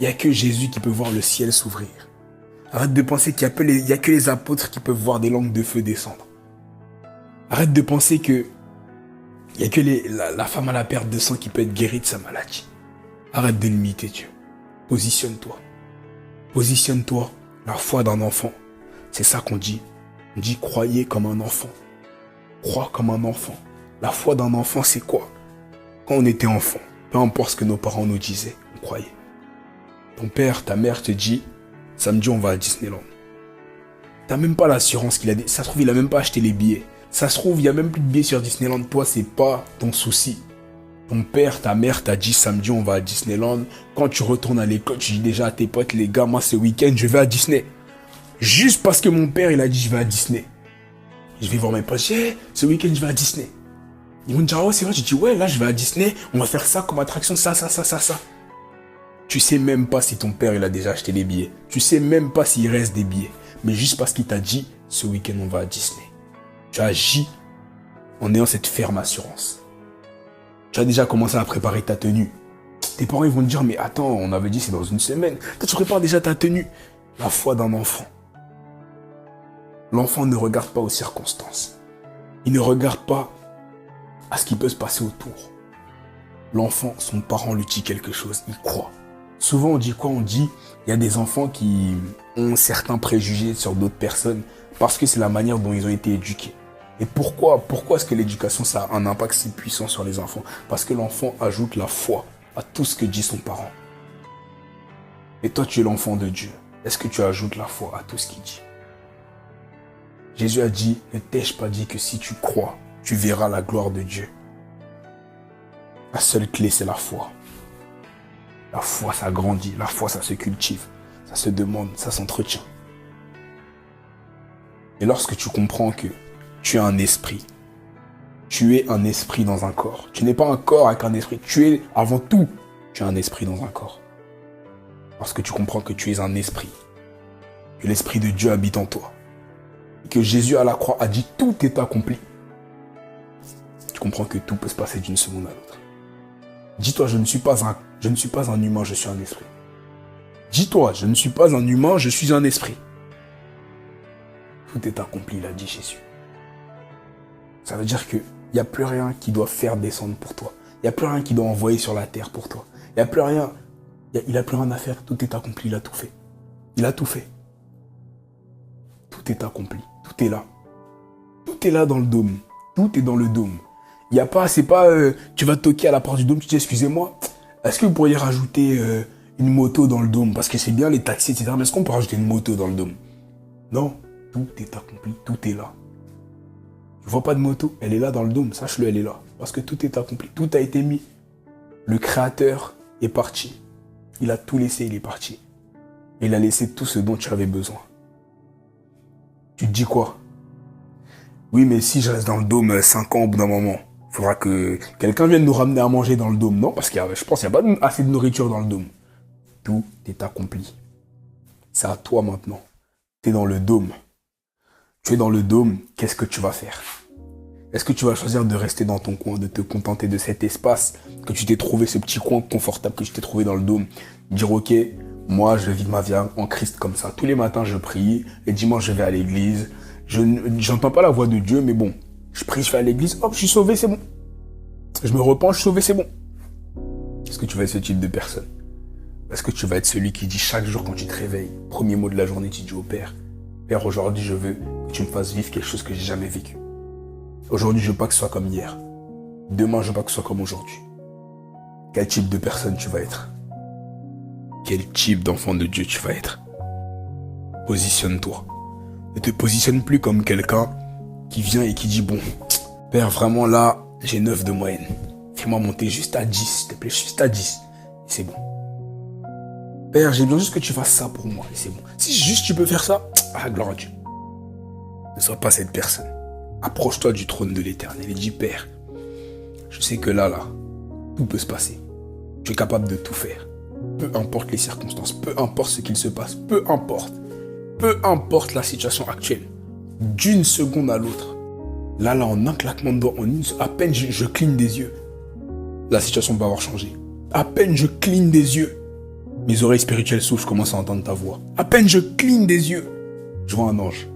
[SPEAKER 2] n'y a que Jésus qui peut voir le ciel s'ouvrir. Arrête de penser qu'il n'y a que les apôtres qui peuvent voir des langues de feu descendre. Arrête de penser qu'il n'y a que la femme à la perte de sang qui peut être guérie de sa maladie. Arrête de limiter Dieu. Positionne-toi. Positionne-toi. La foi d'un enfant. C'est ça qu'on dit. On dit croyez comme un enfant. Crois comme un enfant. La foi d'un enfant, c'est quoi? Quand on était enfant, peu importe ce que nos parents nous disaient, on croyait. Ton père, ta mère te dit, samedi on va à Disneyland. T'as même pas l'assurance qu'il a... Ça se trouve, il a même pas acheté les billets. Ça se trouve, il y a même plus de billets sur Disneyland. Toi, c'est pas ton souci. Ton père, ta mère t'a dit samedi on va à Disneyland. Quand tu retournes à l'école, tu dis déjà à tes potes, les gars, moi ce week-end je vais à Disney. Juste parce que mon père il a dit je vais à Disney. Je vais voir mes potes, ce week-end je vais à Disney. Ils vont me dire, oh c'est vrai, je dis ouais là je vais à Disney, on va faire ça comme attraction, ça. Tu sais même pas si ton père il a déjà acheté les billets. Tu sais même pas s'il reste des billets. Mais juste parce qu'il t'a dit ce week-end on va à Disney. Tu agis en ayant cette ferme assurance. Tu as déjà commencé à préparer ta tenue. Tes parents ils vont te dire, mais attends, on avait dit c'est dans une semaine. Toi tu prépares déjà ta tenue. La foi d'un enfant. L'enfant ne regarde pas aux circonstances. Il ne regarde pas à ce qui peut se passer autour. L'enfant, son parent lui dit quelque chose, il croit. Souvent on dit quoi? On dit, il y a des enfants qui ont certains préjugés sur d'autres personnes parce que c'est la manière dont ils ont été éduqués. Et pourquoi est-ce que l'éducation, ça a un impact si puissant sur les enfants? Parce que l'enfant ajoute la foi à tout ce que dit son parent. Et toi, tu es l'enfant de Dieu. Est-ce que tu ajoutes la foi à tout ce qu'il dit? Jésus a dit, ne t'ai-je pas dit que si tu crois, tu verras la gloire de Dieu. La seule clé, c'est la foi. La foi, ça grandit. La foi, ça se cultive. Ça se demande, ça s'entretient. Et lorsque tu comprends que tu as un esprit, tu es un esprit dans un corps. Tu n'es pas un corps avec un esprit. Tu es, avant tout, tu es un esprit dans un corps. Lorsque tu comprends que tu es un esprit, que l'esprit de Dieu habite en toi, et que Jésus à la croix a dit tout est accompli, tu comprends que tout peut se passer d'une seconde à l'autre. Dis-toi, je ne suis pas un humain, je suis un esprit. Dis-toi, je ne suis pas un humain, je suis un esprit. Tout est accompli, l'a dit Jésus. Ça veut dire qu'il n'y a plus rien qui doit faire descendre pour toi. Il n'y a plus rien qui doit envoyer sur la terre pour toi. Il n'y a plus rien. Il n'a plus rien à faire. Tout est accompli, il a tout fait. Il a tout fait. Tout est accompli. Tout est là. Tout est là dans le dôme. Tout est dans le dôme. Il n'y a pas, c'est pas, tu vas toquer à la porte du dôme, tu dis, excusez-moi, est-ce que vous pourriez rajouter une moto dans le dôme? Parce que c'est bien les taxis, etc. Mais est-ce qu'on peut rajouter une moto dans le dôme? Non. Tout est accompli. Tout est là. Tu vois pas de moto? Elle est là dans le dôme. Sache-le, elle est là. Parce que tout est accompli. Tout a été mis. Le Créateur est parti. Il a tout laissé, il est parti. Il a laissé tout ce dont tu avais besoin. Tu te dis quoi? Oui, mais si je reste dans le dôme 5 ans au bout d'un moment, il faudra que quelqu'un vienne nous ramener à manger dans le dôme. Non, parce que je pense qu'il n'y a pas assez de nourriture dans le dôme. Tout est accompli. C'est à toi maintenant. Tu es dans le dôme. Tu es dans le dôme, qu'est-ce que tu vas faire? Est-ce que tu vas choisir de rester dans ton coin, de te contenter de cet espace que tu t'es trouvé, ce petit coin confortable que tu t'es trouvé dans le dôme? Dire, ok, moi je vis ma vie en Christ comme ça. Tous les matins je prie, les dimanches je vais à l'église. Je n'entends pas la voix de Dieu, mais bon, je prie, je vais à l'église, hop, je suis sauvé, c'est bon. Je me repens, je suis sauvé, c'est bon. Est-ce que tu vas être ce type de personne? Est-ce que tu vas être celui qui dit chaque jour quand tu te réveilles, premier mot de la journée, tu dis au Père, Père, aujourd'hui je veux que tu me fasses vivre quelque chose que j'ai jamais vécu. Aujourd'hui, je veux pas que ce soit comme hier. Demain, je veux pas que ce soit comme aujourd'hui. Quel type de personne tu vas être? Quel type d'enfant de Dieu tu vas être? Positionne-toi. Ne te positionne plus comme quelqu'un qui vient et qui dit, bon, Père, vraiment là, j'ai 9 de moyenne. Fais-moi monter juste à 10, s'il te plaît, juste à 10. Et c'est bon. Père, j'ai besoin juste que tu fasses ça pour moi. Et c'est bon. Si juste tu peux faire ça, gloire à Dieu. Ne sois pas cette personne. Approche-toi du trône de l'Éternel et dis, Père, je sais que là, tout peut se passer. Tu es capable de tout faire. Peu importe les circonstances, peu importe ce qu'il se passe, peu importe la situation actuelle, d'une seconde à l'autre, là, en un claquement de doigts, à peine je cligne des yeux, la situation va avoir changé. À peine je cligne des yeux, mes oreilles spirituelles s'ouvrent, je commence à entendre ta voix. À peine je cligne des yeux, je vois un ange.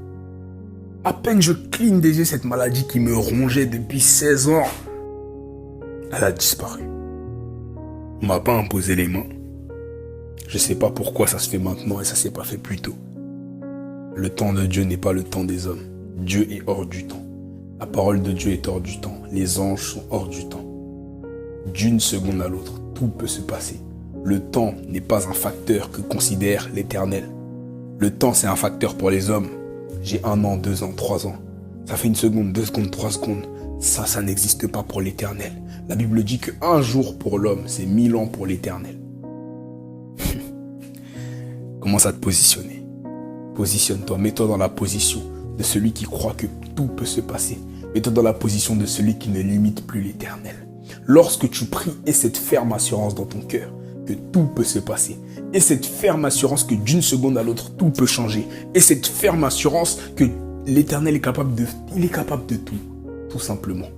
[SPEAKER 2] À peine je cligne des yeux, cette maladie qui me rongeait depuis 16 ans, elle a disparu. On m'a pas imposé les mains. Je sais pas pourquoi ça se fait maintenant et ça s'est pas fait plus tôt. Le temps de Dieu n'est pas le temps des hommes. Dieu est hors du temps. La parole de Dieu est hors du temps. Les anges sont hors du temps. D'une seconde à l'autre, tout peut se passer. Le temps n'est pas un facteur que considère l'Éternel. Le temps, c'est un facteur pour les hommes. J'ai 1 an, 2 ans, 3 ans. Ça fait 1 seconde, 2 secondes, 3 secondes. Ça n'existe pas pour l'Éternel. La Bible dit qu'1 jour pour l'homme, c'est 1000 ans pour l'Éternel. Commence à te positionner. Positionne-toi, mets-toi dans la position de celui qui croit que tout peut se passer. Mets-toi dans la position de celui qui ne limite plus l'Éternel. Lorsque tu pries, aie cette ferme assurance dans ton cœur que tout peut se passer. Et cette ferme assurance que d'une seconde à l'autre, tout peut changer. Et cette ferme assurance que l'Éternel est capable de... Il est capable de tout. Tout simplement.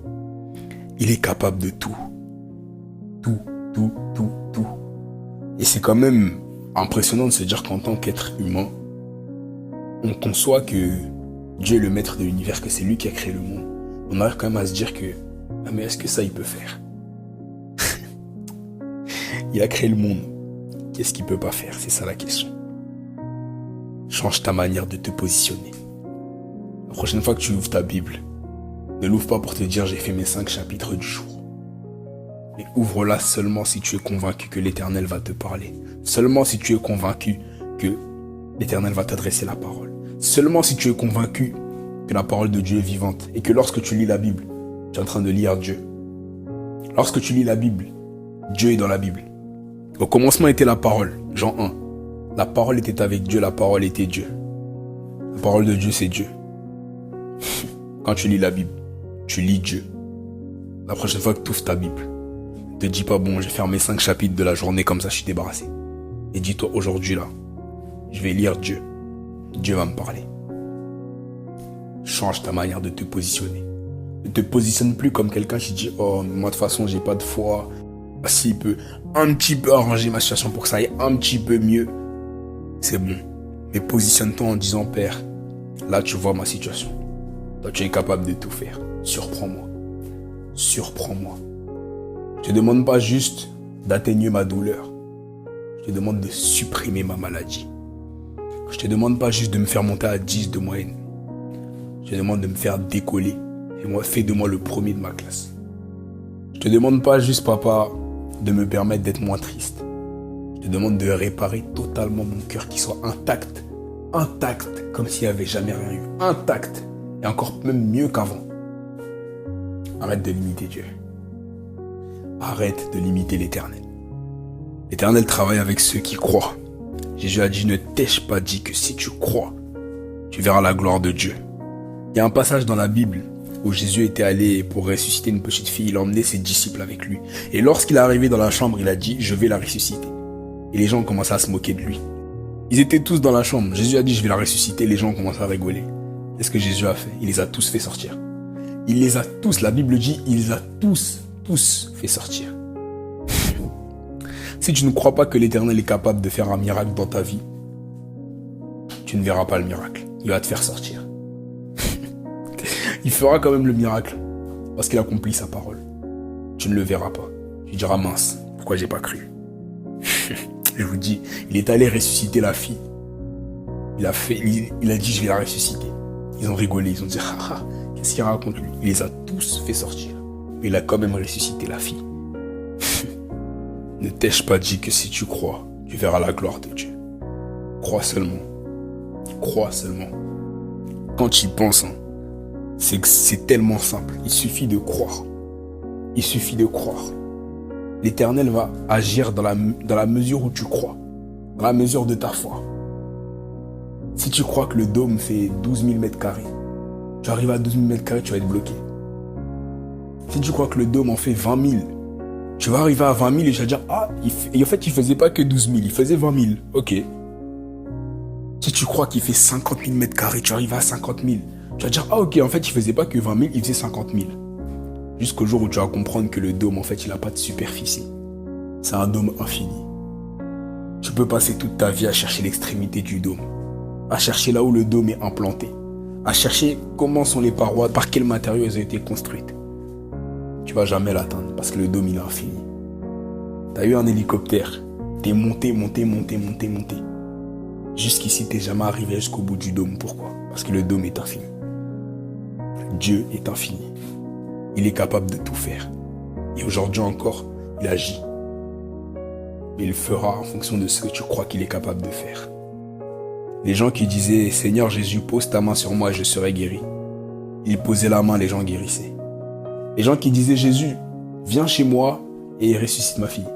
[SPEAKER 2] Il est capable de tout. Tout. Et c'est quand même impressionnant de se dire qu'en tant qu'être humain, on conçoit que Dieu est le maître de l'univers, que c'est lui qui a créé le monde. On arrive quand même à se dire que, mais est-ce que ça il peut faire? Il a créé le monde. Qu'est-ce qu'il peut pas faire? C'est ça la question. Change ta manière de te positionner. La prochaine fois que tu ouvres ta Bible, ne l'ouvre pas pour te dire j'ai fait mes 5 chapitres du jour. Mais ouvre-la seulement si tu es convaincu que l'Éternel va te parler. Seulement si tu es convaincu que l'Éternel va t'adresser la parole. Seulement si tu es convaincu que la parole de Dieu est vivante et que lorsque tu lis la Bible, tu es en train de lire Dieu. Lorsque tu lis la Bible, Dieu est dans la Bible. Au commencement était la parole, Jean 1. La parole était avec Dieu, la parole était Dieu. La parole de Dieu, c'est Dieu. Quand tu lis la Bible, tu lis Dieu. La prochaine fois que tu ouvres ta Bible, ne te dis pas, bon, j'ai fermé 5 chapitres de la journée, comme ça je suis débarrassé. Et dis-toi, aujourd'hui là, je vais lire Dieu. Dieu va me parler. Change ta manière de te positionner. Ne te positionne plus comme quelqu'un qui dit, oh, moi de toute façon, j'ai pas de foi. S'il peut un petit peu arranger ma situation pour que ça aille un petit peu mieux, c'est bon. Mais positionne-toi en disant, Père, là tu vois ma situation. Toi tu es capable de tout faire. Surprends-moi. Surprends-moi. Je te demande pas juste d'atténuer ma douleur. Je te demande de supprimer ma maladie. Je te demande pas juste de me faire monter à 10 de moyenne. Je te demande de me faire décoller. Et moi, fais de moi le premier de ma classe. Je te demande pas juste, papa, de me permettre d'être moins triste. Je te demande de réparer totalement mon cœur, qui soit intact. Intact, comme s'il n'y avait jamais rien eu. Intact. Et encore même mieux qu'avant. Arrête de limiter Dieu. Arrête de limiter l'Éternel. L'Éternel travaille avec ceux qui croient. Jésus a dit, ne t'ai-je pas dit que si tu crois, tu verras la gloire de Dieu. Il y a un passage dans la Bible où Jésus était allé pour ressusciter une petite fille. Il a emmené ses disciples avec lui. Et lorsqu'il est arrivé dans la chambre, il a dit, je vais la ressusciter. Et les gens ont commencé à se moquer de lui. Ils étaient tous dans la chambre. Jésus a dit, je vais la ressusciter. Les gens ont commencé à rigoler. Qu'est-ce que Jésus a fait? Il les a tous fait sortir. Il les a tous, la Bible dit, il les a tous fait sortir. Si tu ne crois pas que l'Éternel est capable de faire un miracle dans ta vie, tu ne verras pas le miracle. Il va te faire sortir. Il fera quand même le miracle, parce qu'il accomplit sa parole. Tu ne le verras pas. Tu diras, mince, pourquoi j'ai pas cru? Je vous dis, il est allé ressusciter la fille. Il a dit, je vais la ressusciter. Ils ont rigolé, ils ont dit, ah, qu'est-ce qu'il raconte lui? Il les a tous fait sortir. Mais il a quand même ressuscité la fille. Ne t'ai-je pas dit que si tu crois, tu verras la gloire de Dieu? Crois seulement. Crois seulement. Quand tu y penses, c'est que c'est tellement simple. Il suffit de croire. Il suffit de croire. L'Éternel va agir dans la mesure où tu crois. Dans la mesure de ta foi. Si tu crois que le dôme fait 12 000 mètres carrés, tu arrives à 12 000 mètres carrés, tu vas être bloqué. Si tu crois que le dôme en fait 20 000, tu vas arriver à 20 000 et tu vas dire, ah, et en fait, il faisait pas que 12 000, il faisait 20 000. Ok. Si tu crois qu'il fait 50 000 mètres carrés, tu arrives à 50 000. Tu vas dire, ah, ok, en fait, il faisait pas que 20 000, il faisait 50 000. Jusqu'au jour où tu vas comprendre que le dôme, en fait, il a pas de superficie. C'est un dôme infini. Tu peux passer toute ta vie à chercher l'extrémité du dôme. À chercher là où le dôme est implanté. À chercher comment sont les parois, par quels matériaux elles ont été construites. Tu vas jamais l'atteindre parce que le dôme il est infini. T'as eu un hélicoptère, t'es monté. Jusqu'ici t'es jamais arrivé jusqu'au bout du dôme. Pourquoi? Parce que le dôme est infini. Dieu est infini. Il est capable de tout faire. Et aujourd'hui encore, il agit. Mais il fera en fonction de ce que tu crois qu'il est capable de faire. Les gens qui disaient, Seigneur Jésus, pose ta main sur moi et je serai guéri. Il posait la main, les gens guérissaient. Les gens qui disaient, Jésus, viens chez moi et ressuscite ma fille.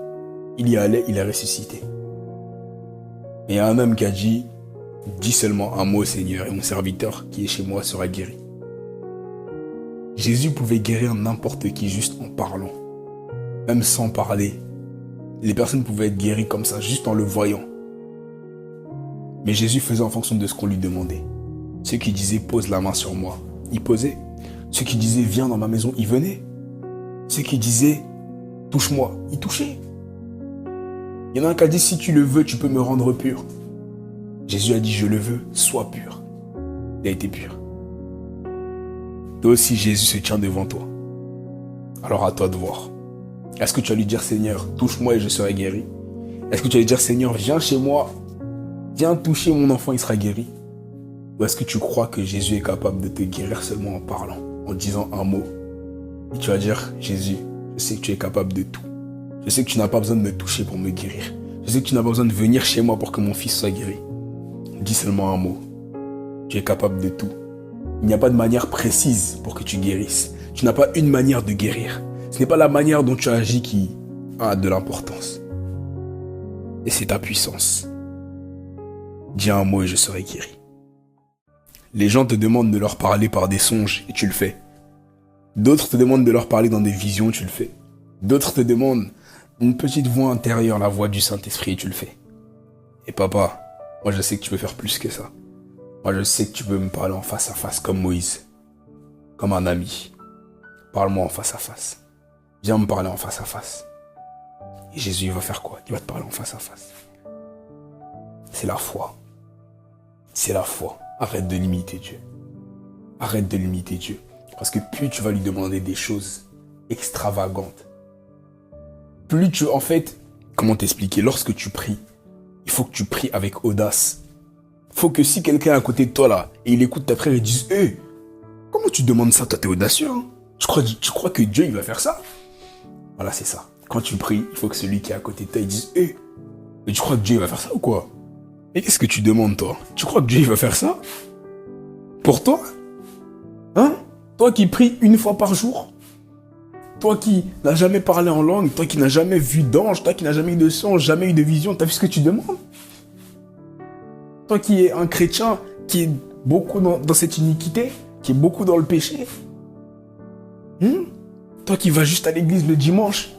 [SPEAKER 2] Il y allait, il a ressuscité. Et il y a un homme qui a dit, dis seulement un mot, Seigneur, et mon serviteur qui est chez moi sera guéri. Jésus pouvait guérir n'importe qui juste en parlant. Même sans parler. Les personnes pouvaient être guéries comme ça, juste en le voyant. Mais Jésus faisait en fonction de ce qu'on lui demandait. Ceux qui disaient, pose la main sur moi, il posait. Ceux qui disaient, viens dans ma maison, il venait. Ceux qui disaient, touche-moi, il touchait. Il y en a un qui a dit, si tu le veux, tu peux me rendre pur. Jésus a dit, je le veux, sois pur. Il a été pur. Toi aussi, Jésus se tient devant toi. Alors à toi de voir. Est-ce que tu vas lui dire, Seigneur, touche-moi et je serai guéri? Est-ce que tu vas lui dire, Seigneur, viens chez moi, viens toucher mon enfant, il sera guéri? Ou est-ce que tu crois que Jésus est capable de te guérir seulement en parlant, en disant un mot? Et tu vas dire, Jésus, je sais que tu es capable de tout. Je sais que tu n'as pas besoin de me toucher pour me guérir. Je sais que tu n'as pas besoin de venir chez moi pour que mon fils soit guéri. Dis seulement un mot. Tu es capable de tout. Il n'y a pas de manière précise pour que tu guérisses. Tu n'as pas une manière de guérir. Ce n'est pas la manière dont tu agis qui a de l'importance. Et c'est ta puissance. Dis un mot et je serai guéri. Les gens te demandent de leur parler par des songes et tu le fais. D'autres te demandent de leur parler dans des visions, tu le fais. D'autres te demandent une petite voix intérieure, la voix du Saint-Esprit, et tu le fais. Et papa, moi je sais que tu peux faire plus que ça. Moi je sais que tu peux me parler en face à face comme Moïse. Comme un ami. Parle-moi en face à face. Viens me parler en face à face. Et Jésus, il va faire quoi? Il va te parler en face à face. C'est la foi. C'est la foi. Arrête de limiter Dieu. Arrête de limiter Dieu. Parce que plus tu vas lui demander des choses extravagantes, plus tu... En fait, comment t'expliquer? Lorsque tu pries, il faut que tu pries avec audace. Il faut que si quelqu'un est à côté de toi là, et il écoute ta prière et dise « Hey, comment tu demandes ça? Toi, t'es audacieux, hein? Tu crois que Dieu, il va faire ça ?» Voilà, c'est ça. Quand tu pries, il faut que celui qui est à côté de toi, il dise « Hey, mais tu crois que Dieu, il va faire ça ou quoi? Et qu'est-ce que tu demandes, toi? Tu crois que Dieu, il va faire ça? Pour toi? Hein? Toi qui pries une fois par jour? Toi qui n'as jamais parlé en langue? Toi qui n'as jamais vu d'ange? Toi qui n'as jamais eu de songe, jamais eu de vision? T'as vu ce que tu demandes? Toi qui es un chrétien, qui est beaucoup dans cette iniquité, qui est beaucoup dans le péché? Toi qui vas juste à l'église le dimanche?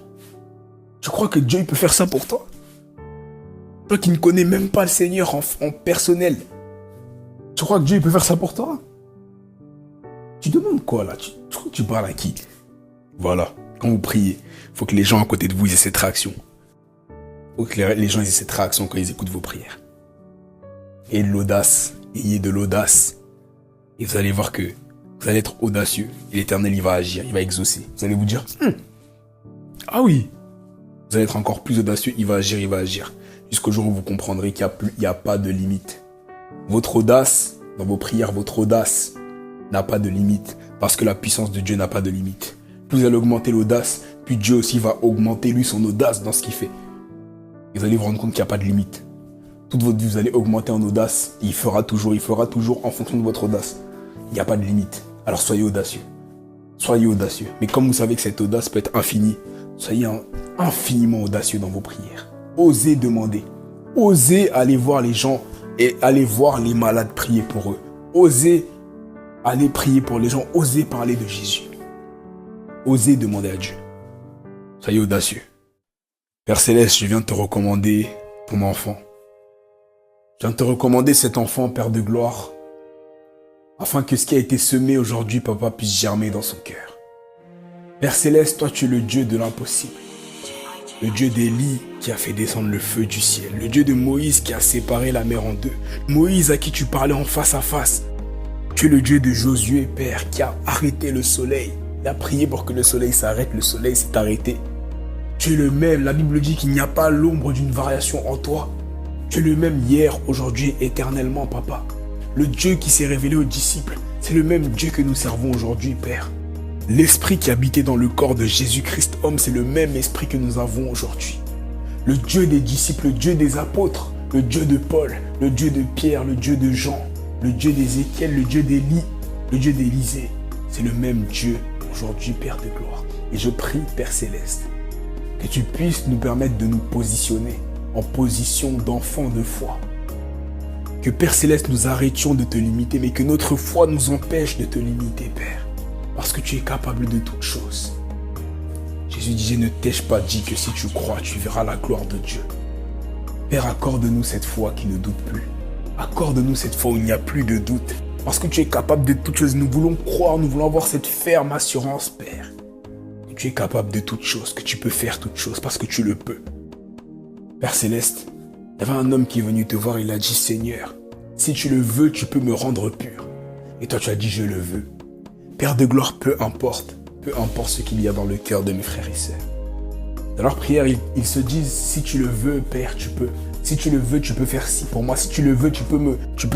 [SPEAKER 2] Tu crois que Dieu il peut faire ça pour toi? Toi qui ne connais même pas le Seigneur en personnel, tu crois que Dieu il peut faire ça pour toi? Tu demandes quoi là? Tu crois que tu parles à qui? Voilà, quand vous priez, il faut que les gens à côté de vous aient cette réaction. Il faut que les gens aient cette réaction quand ils écoutent vos prières. Et de l'audace, ayez de l'audace. Et vous allez voir que vous allez être audacieux. Et l'Éternel il va agir, il va exaucer. Vous allez vous dire, ah oui. Vous allez être encore plus audacieux, il va agir, il va agir. Jusqu'au jour où vous comprendrez qu'il n'y a pas de limite. Votre audace, dans vos prières, votre audace n'a pas de limite. Parce que la puissance de Dieu n'a pas de limite. Plus vous allez augmenter l'audace, puis Dieu aussi va augmenter lui son audace dans ce qu'il fait. Et vous allez vous rendre compte qu'il n'y a pas de limite. Toute votre vie, vous allez augmenter en audace. Et il fera toujours en fonction de votre audace. Il n'y a pas de limite. Alors soyez audacieux. Soyez audacieux. Mais comme vous savez que cette audace peut être infinie, soyez infiniment audacieux dans vos prières. Osez demander. Osez aller voir les gens et aller voir les malades prier pour eux. Osez aller prier pour les gens. Osez parler de Jésus. Osez demander à Dieu. Soyez audacieux. Père Céleste, je viens te recommander ton enfant. Je viens te recommander cet enfant, Père de gloire, afin que ce qui a été semé aujourd'hui, Papa, puisse germer dans son cœur. Père Céleste, toi tu es le Dieu de l'impossible. Le Dieu d'Élie qui a fait descendre le feu du ciel. Le Dieu de Moïse qui a séparé la mer en deux. Moïse à qui tu parlais en face à face. Tu es le Dieu de Josué, Père, qui a arrêté le soleil. Il a prié pour que le soleil s'arrête. Le soleil s'est arrêté. Tu es le même. La Bible dit qu'il n'y a pas l'ombre d'une variation en toi. Tu es le même hier, aujourd'hui, éternellement, Papa. Le Dieu qui s'est révélé aux disciples, c'est le même Dieu que nous servons aujourd'hui, Père. L'esprit qui habitait dans le corps de Jésus-Christ, homme, c'est le même esprit que nous avons aujourd'hui. Le Dieu des disciples, le Dieu des apôtres, le Dieu de Paul, le Dieu de Pierre, le Dieu de Jean, le Dieu d'Ézéchiel, le Dieu d'Élie, le Dieu d'Élisée. C'est le même Dieu aujourd'hui, Père de gloire. Et je prie, Père Céleste, que tu puisses nous permettre de nous positionner en position d'enfant de foi. Que Père Céleste, nous arrêtions de te limiter, mais que notre foi nous empêche de te limiter, Père. Parce que tu es capable de toutes choses. Jésus disait, ne t'ai-je pas dit que si tu crois, tu verras la gloire de Dieu. Père, accorde-nous cette foi qui ne doute plus. Accorde-nous cette foi où il n'y a plus de doute. Parce que tu es capable de toutes choses. Nous voulons croire, nous voulons avoir cette ferme assurance, Père. Que tu es capable de toutes choses, que tu peux faire toutes choses, parce que tu le peux. Père Céleste, il y avait un homme qui est venu te voir, il a dit, Seigneur, si tu le veux, tu peux me rendre pur. Et toi, tu as dit, je le veux. Père de gloire, peu importe ce qu'il y a dans le cœur de mes frères et sœurs. Dans leur prière, ils se disent, si tu le veux, Père, tu peux. Si tu le veux, tu peux faire ci pour moi. Si tu le veux, tu peux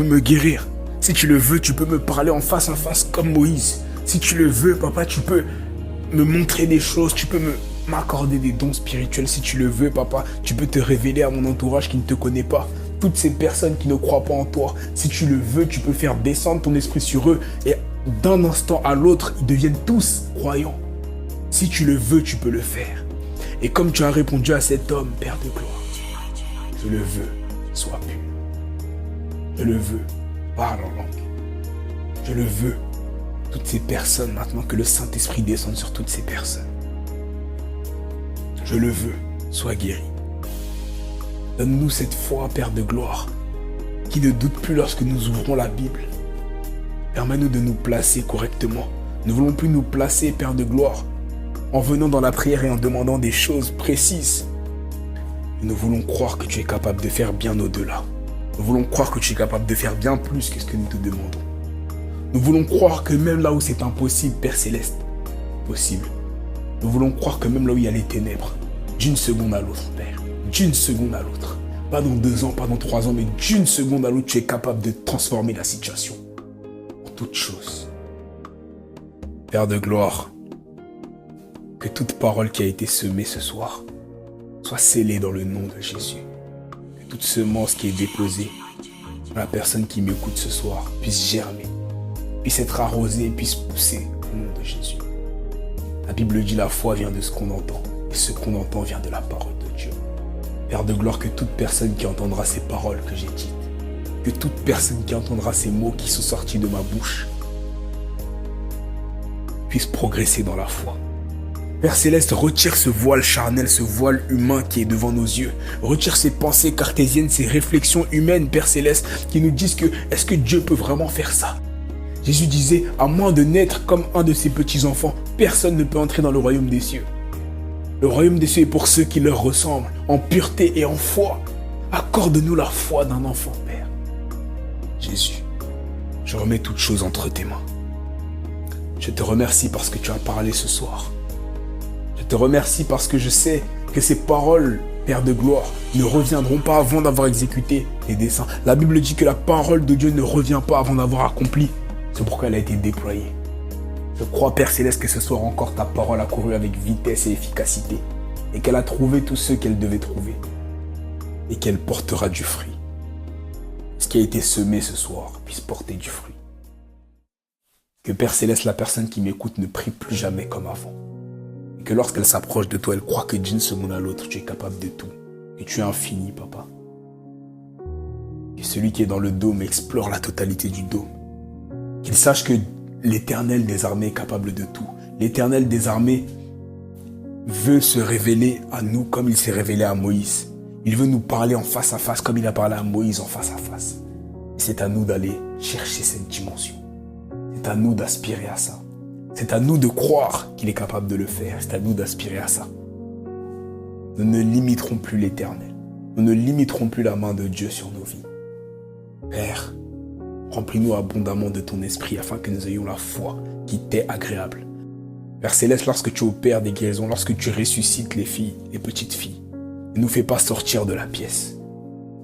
[SPEAKER 2] me guérir. Si tu le veux, tu peux me parler en face à face comme Moïse. Si tu le veux, Papa, tu peux me montrer des choses, tu peux m'accorder des dons spirituels. Si tu le veux, Papa, tu peux te révéler à mon entourage qui ne te connaît pas. Toutes ces personnes qui ne croient pas en toi, si tu le veux, tu peux faire descendre ton esprit sur eux et d'un instant à l'autre, ils deviennent tous croyants. Si tu le veux, tu peux le faire. Et comme tu as répondu à cet homme, Père de gloire, je le veux, sois pur. Je le veux, parle en langue. Je le veux, toutes ces personnes, maintenant que le Saint-Esprit descende sur toutes ces personnes. Je le veux, sois guéri. Donne-nous cette foi, Père de gloire, qui ne doute plus lorsque nous ouvrons la Bible. Permets-nous de nous placer correctement. Nous ne voulons plus nous placer, Père de gloire, en venant dans la prière et en demandant des choses précises. Nous voulons croire que tu es capable de faire bien au-delà. Nous voulons croire que tu es capable de faire bien plus que ce que nous te demandons. Nous voulons croire que même là où c'est impossible, Père Céleste, possible. Nous voulons croire que même là où il y a les ténèbres, d'une seconde à l'autre, Père, d'une seconde à l'autre, pas dans 2 ans, pas dans 3 ans, mais d'une seconde à l'autre, tu es capable de transformer la situation en toute chose. Père de gloire, que toute parole qui a été semée ce soir soit scellée dans le nom de Jésus. Que toute semence qui est déposée dans la personne qui m'écoute ce soir puisse germer, puisse être arrosée, puisse pousser au nom de Jésus. La Bible dit la foi vient de ce qu'on entend, et ce qu'on entend vient de la parole de Dieu. Père de gloire, que toute personne qui entendra ces paroles que j'ai dites, que toute personne qui entendra ces mots qui sont sortis de ma bouche, puisse progresser dans la foi. Père Céleste, retire ce voile charnel, ce voile humain qui est devant nos yeux. Retire ces pensées cartésiennes, ces réflexions humaines, Père Céleste, qui nous disent que est-ce que Dieu peut vraiment faire ça? Jésus disait, à moins de naître comme un de ses petits-enfants, personne ne peut entrer dans le royaume des cieux. Le royaume des cieux est pour ceux qui leur ressemblent, en pureté et en foi. Accorde-nous la foi d'un enfant, Père. Jésus, je remets toutes choses entre tes mains. Je te remercie parce que tu as parlé ce soir. Je te remercie parce que je sais que ces paroles, Père de gloire, ne reviendront pas avant d'avoir exécuté les desseins. La Bible dit que la parole de Dieu ne revient pas avant d'avoir accompli. C'est pourquoi elle a été déployée. Je crois, Père Céleste, que ce soir encore ta parole a couru avec vitesse et efficacité et qu'elle a trouvé tous ceux qu'elle devait trouver et qu'elle portera du fruit. Ce qui a été semé ce soir puisse porter du fruit. Que Père Céleste, la personne qui m'écoute ne prie plus jamais comme avant. Et que lorsqu'elle s'approche de toi, elle croit que d'une seconde à l'autre, tu es capable de tout. Que tu es infini, Papa. Que celui qui est dans le dôme explore la totalité du dôme. Qu'il sache que l'Éternel des armées est capable de tout. L'Éternel des armées veut se révéler à nous comme il s'est révélé à Moïse. Il veut nous parler en face à face comme il a parlé à Moïse en face à face. C'est à nous d'aller chercher cette dimension. C'est à nous d'aspirer à ça. C'est à nous de croire qu'il est capable de le faire. C'est à nous d'aspirer à ça. Nous ne limiterons plus l'Éternel. Nous ne limiterons plus la main de Dieu sur nos vies. Père, remplis-nous abondamment de ton esprit afin que nous ayons la foi qui t'est agréable. Père Céleste, lorsque tu opères des guérisons, lorsque tu ressuscites les filles, les petites filles, ne nous fais pas sortir de la pièce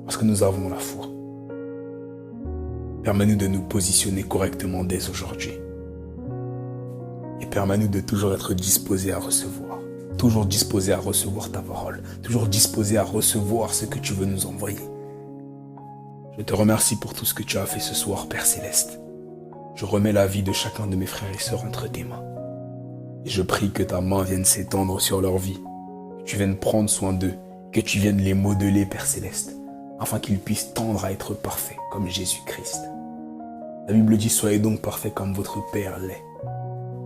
[SPEAKER 2] parce que nous avons la foi. Permets-nous de nous positionner correctement dès aujourd'hui. Et permets-nous de toujours être disposés à recevoir. Toujours disposés à recevoir ta parole. Toujours disposés à recevoir ce que tu veux nous envoyer. Je te remercie pour tout ce que tu as fait ce soir, Père Céleste. Je remets la vie de chacun de mes frères et sœurs entre tes mains. Et je prie que ta main vienne s'étendre sur leur vie. Que tu viennes prendre soin d'eux. Que tu viennes les modeler, Père Céleste. Afin qu'ils puissent tendre à être parfaits comme Jésus-Christ. La Bible dit, soyez donc parfaits comme votre Père l'est.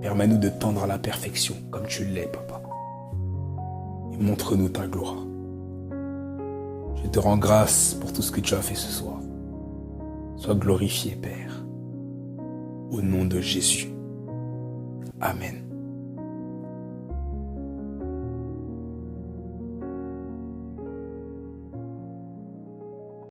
[SPEAKER 2] Permets-nous de tendre à la perfection comme tu l'es, Papa. Et montre-nous ta gloire. Je te rends grâce pour tout ce que tu as fait ce soir. Sois glorifié, Père. Au nom de Jésus. Amen.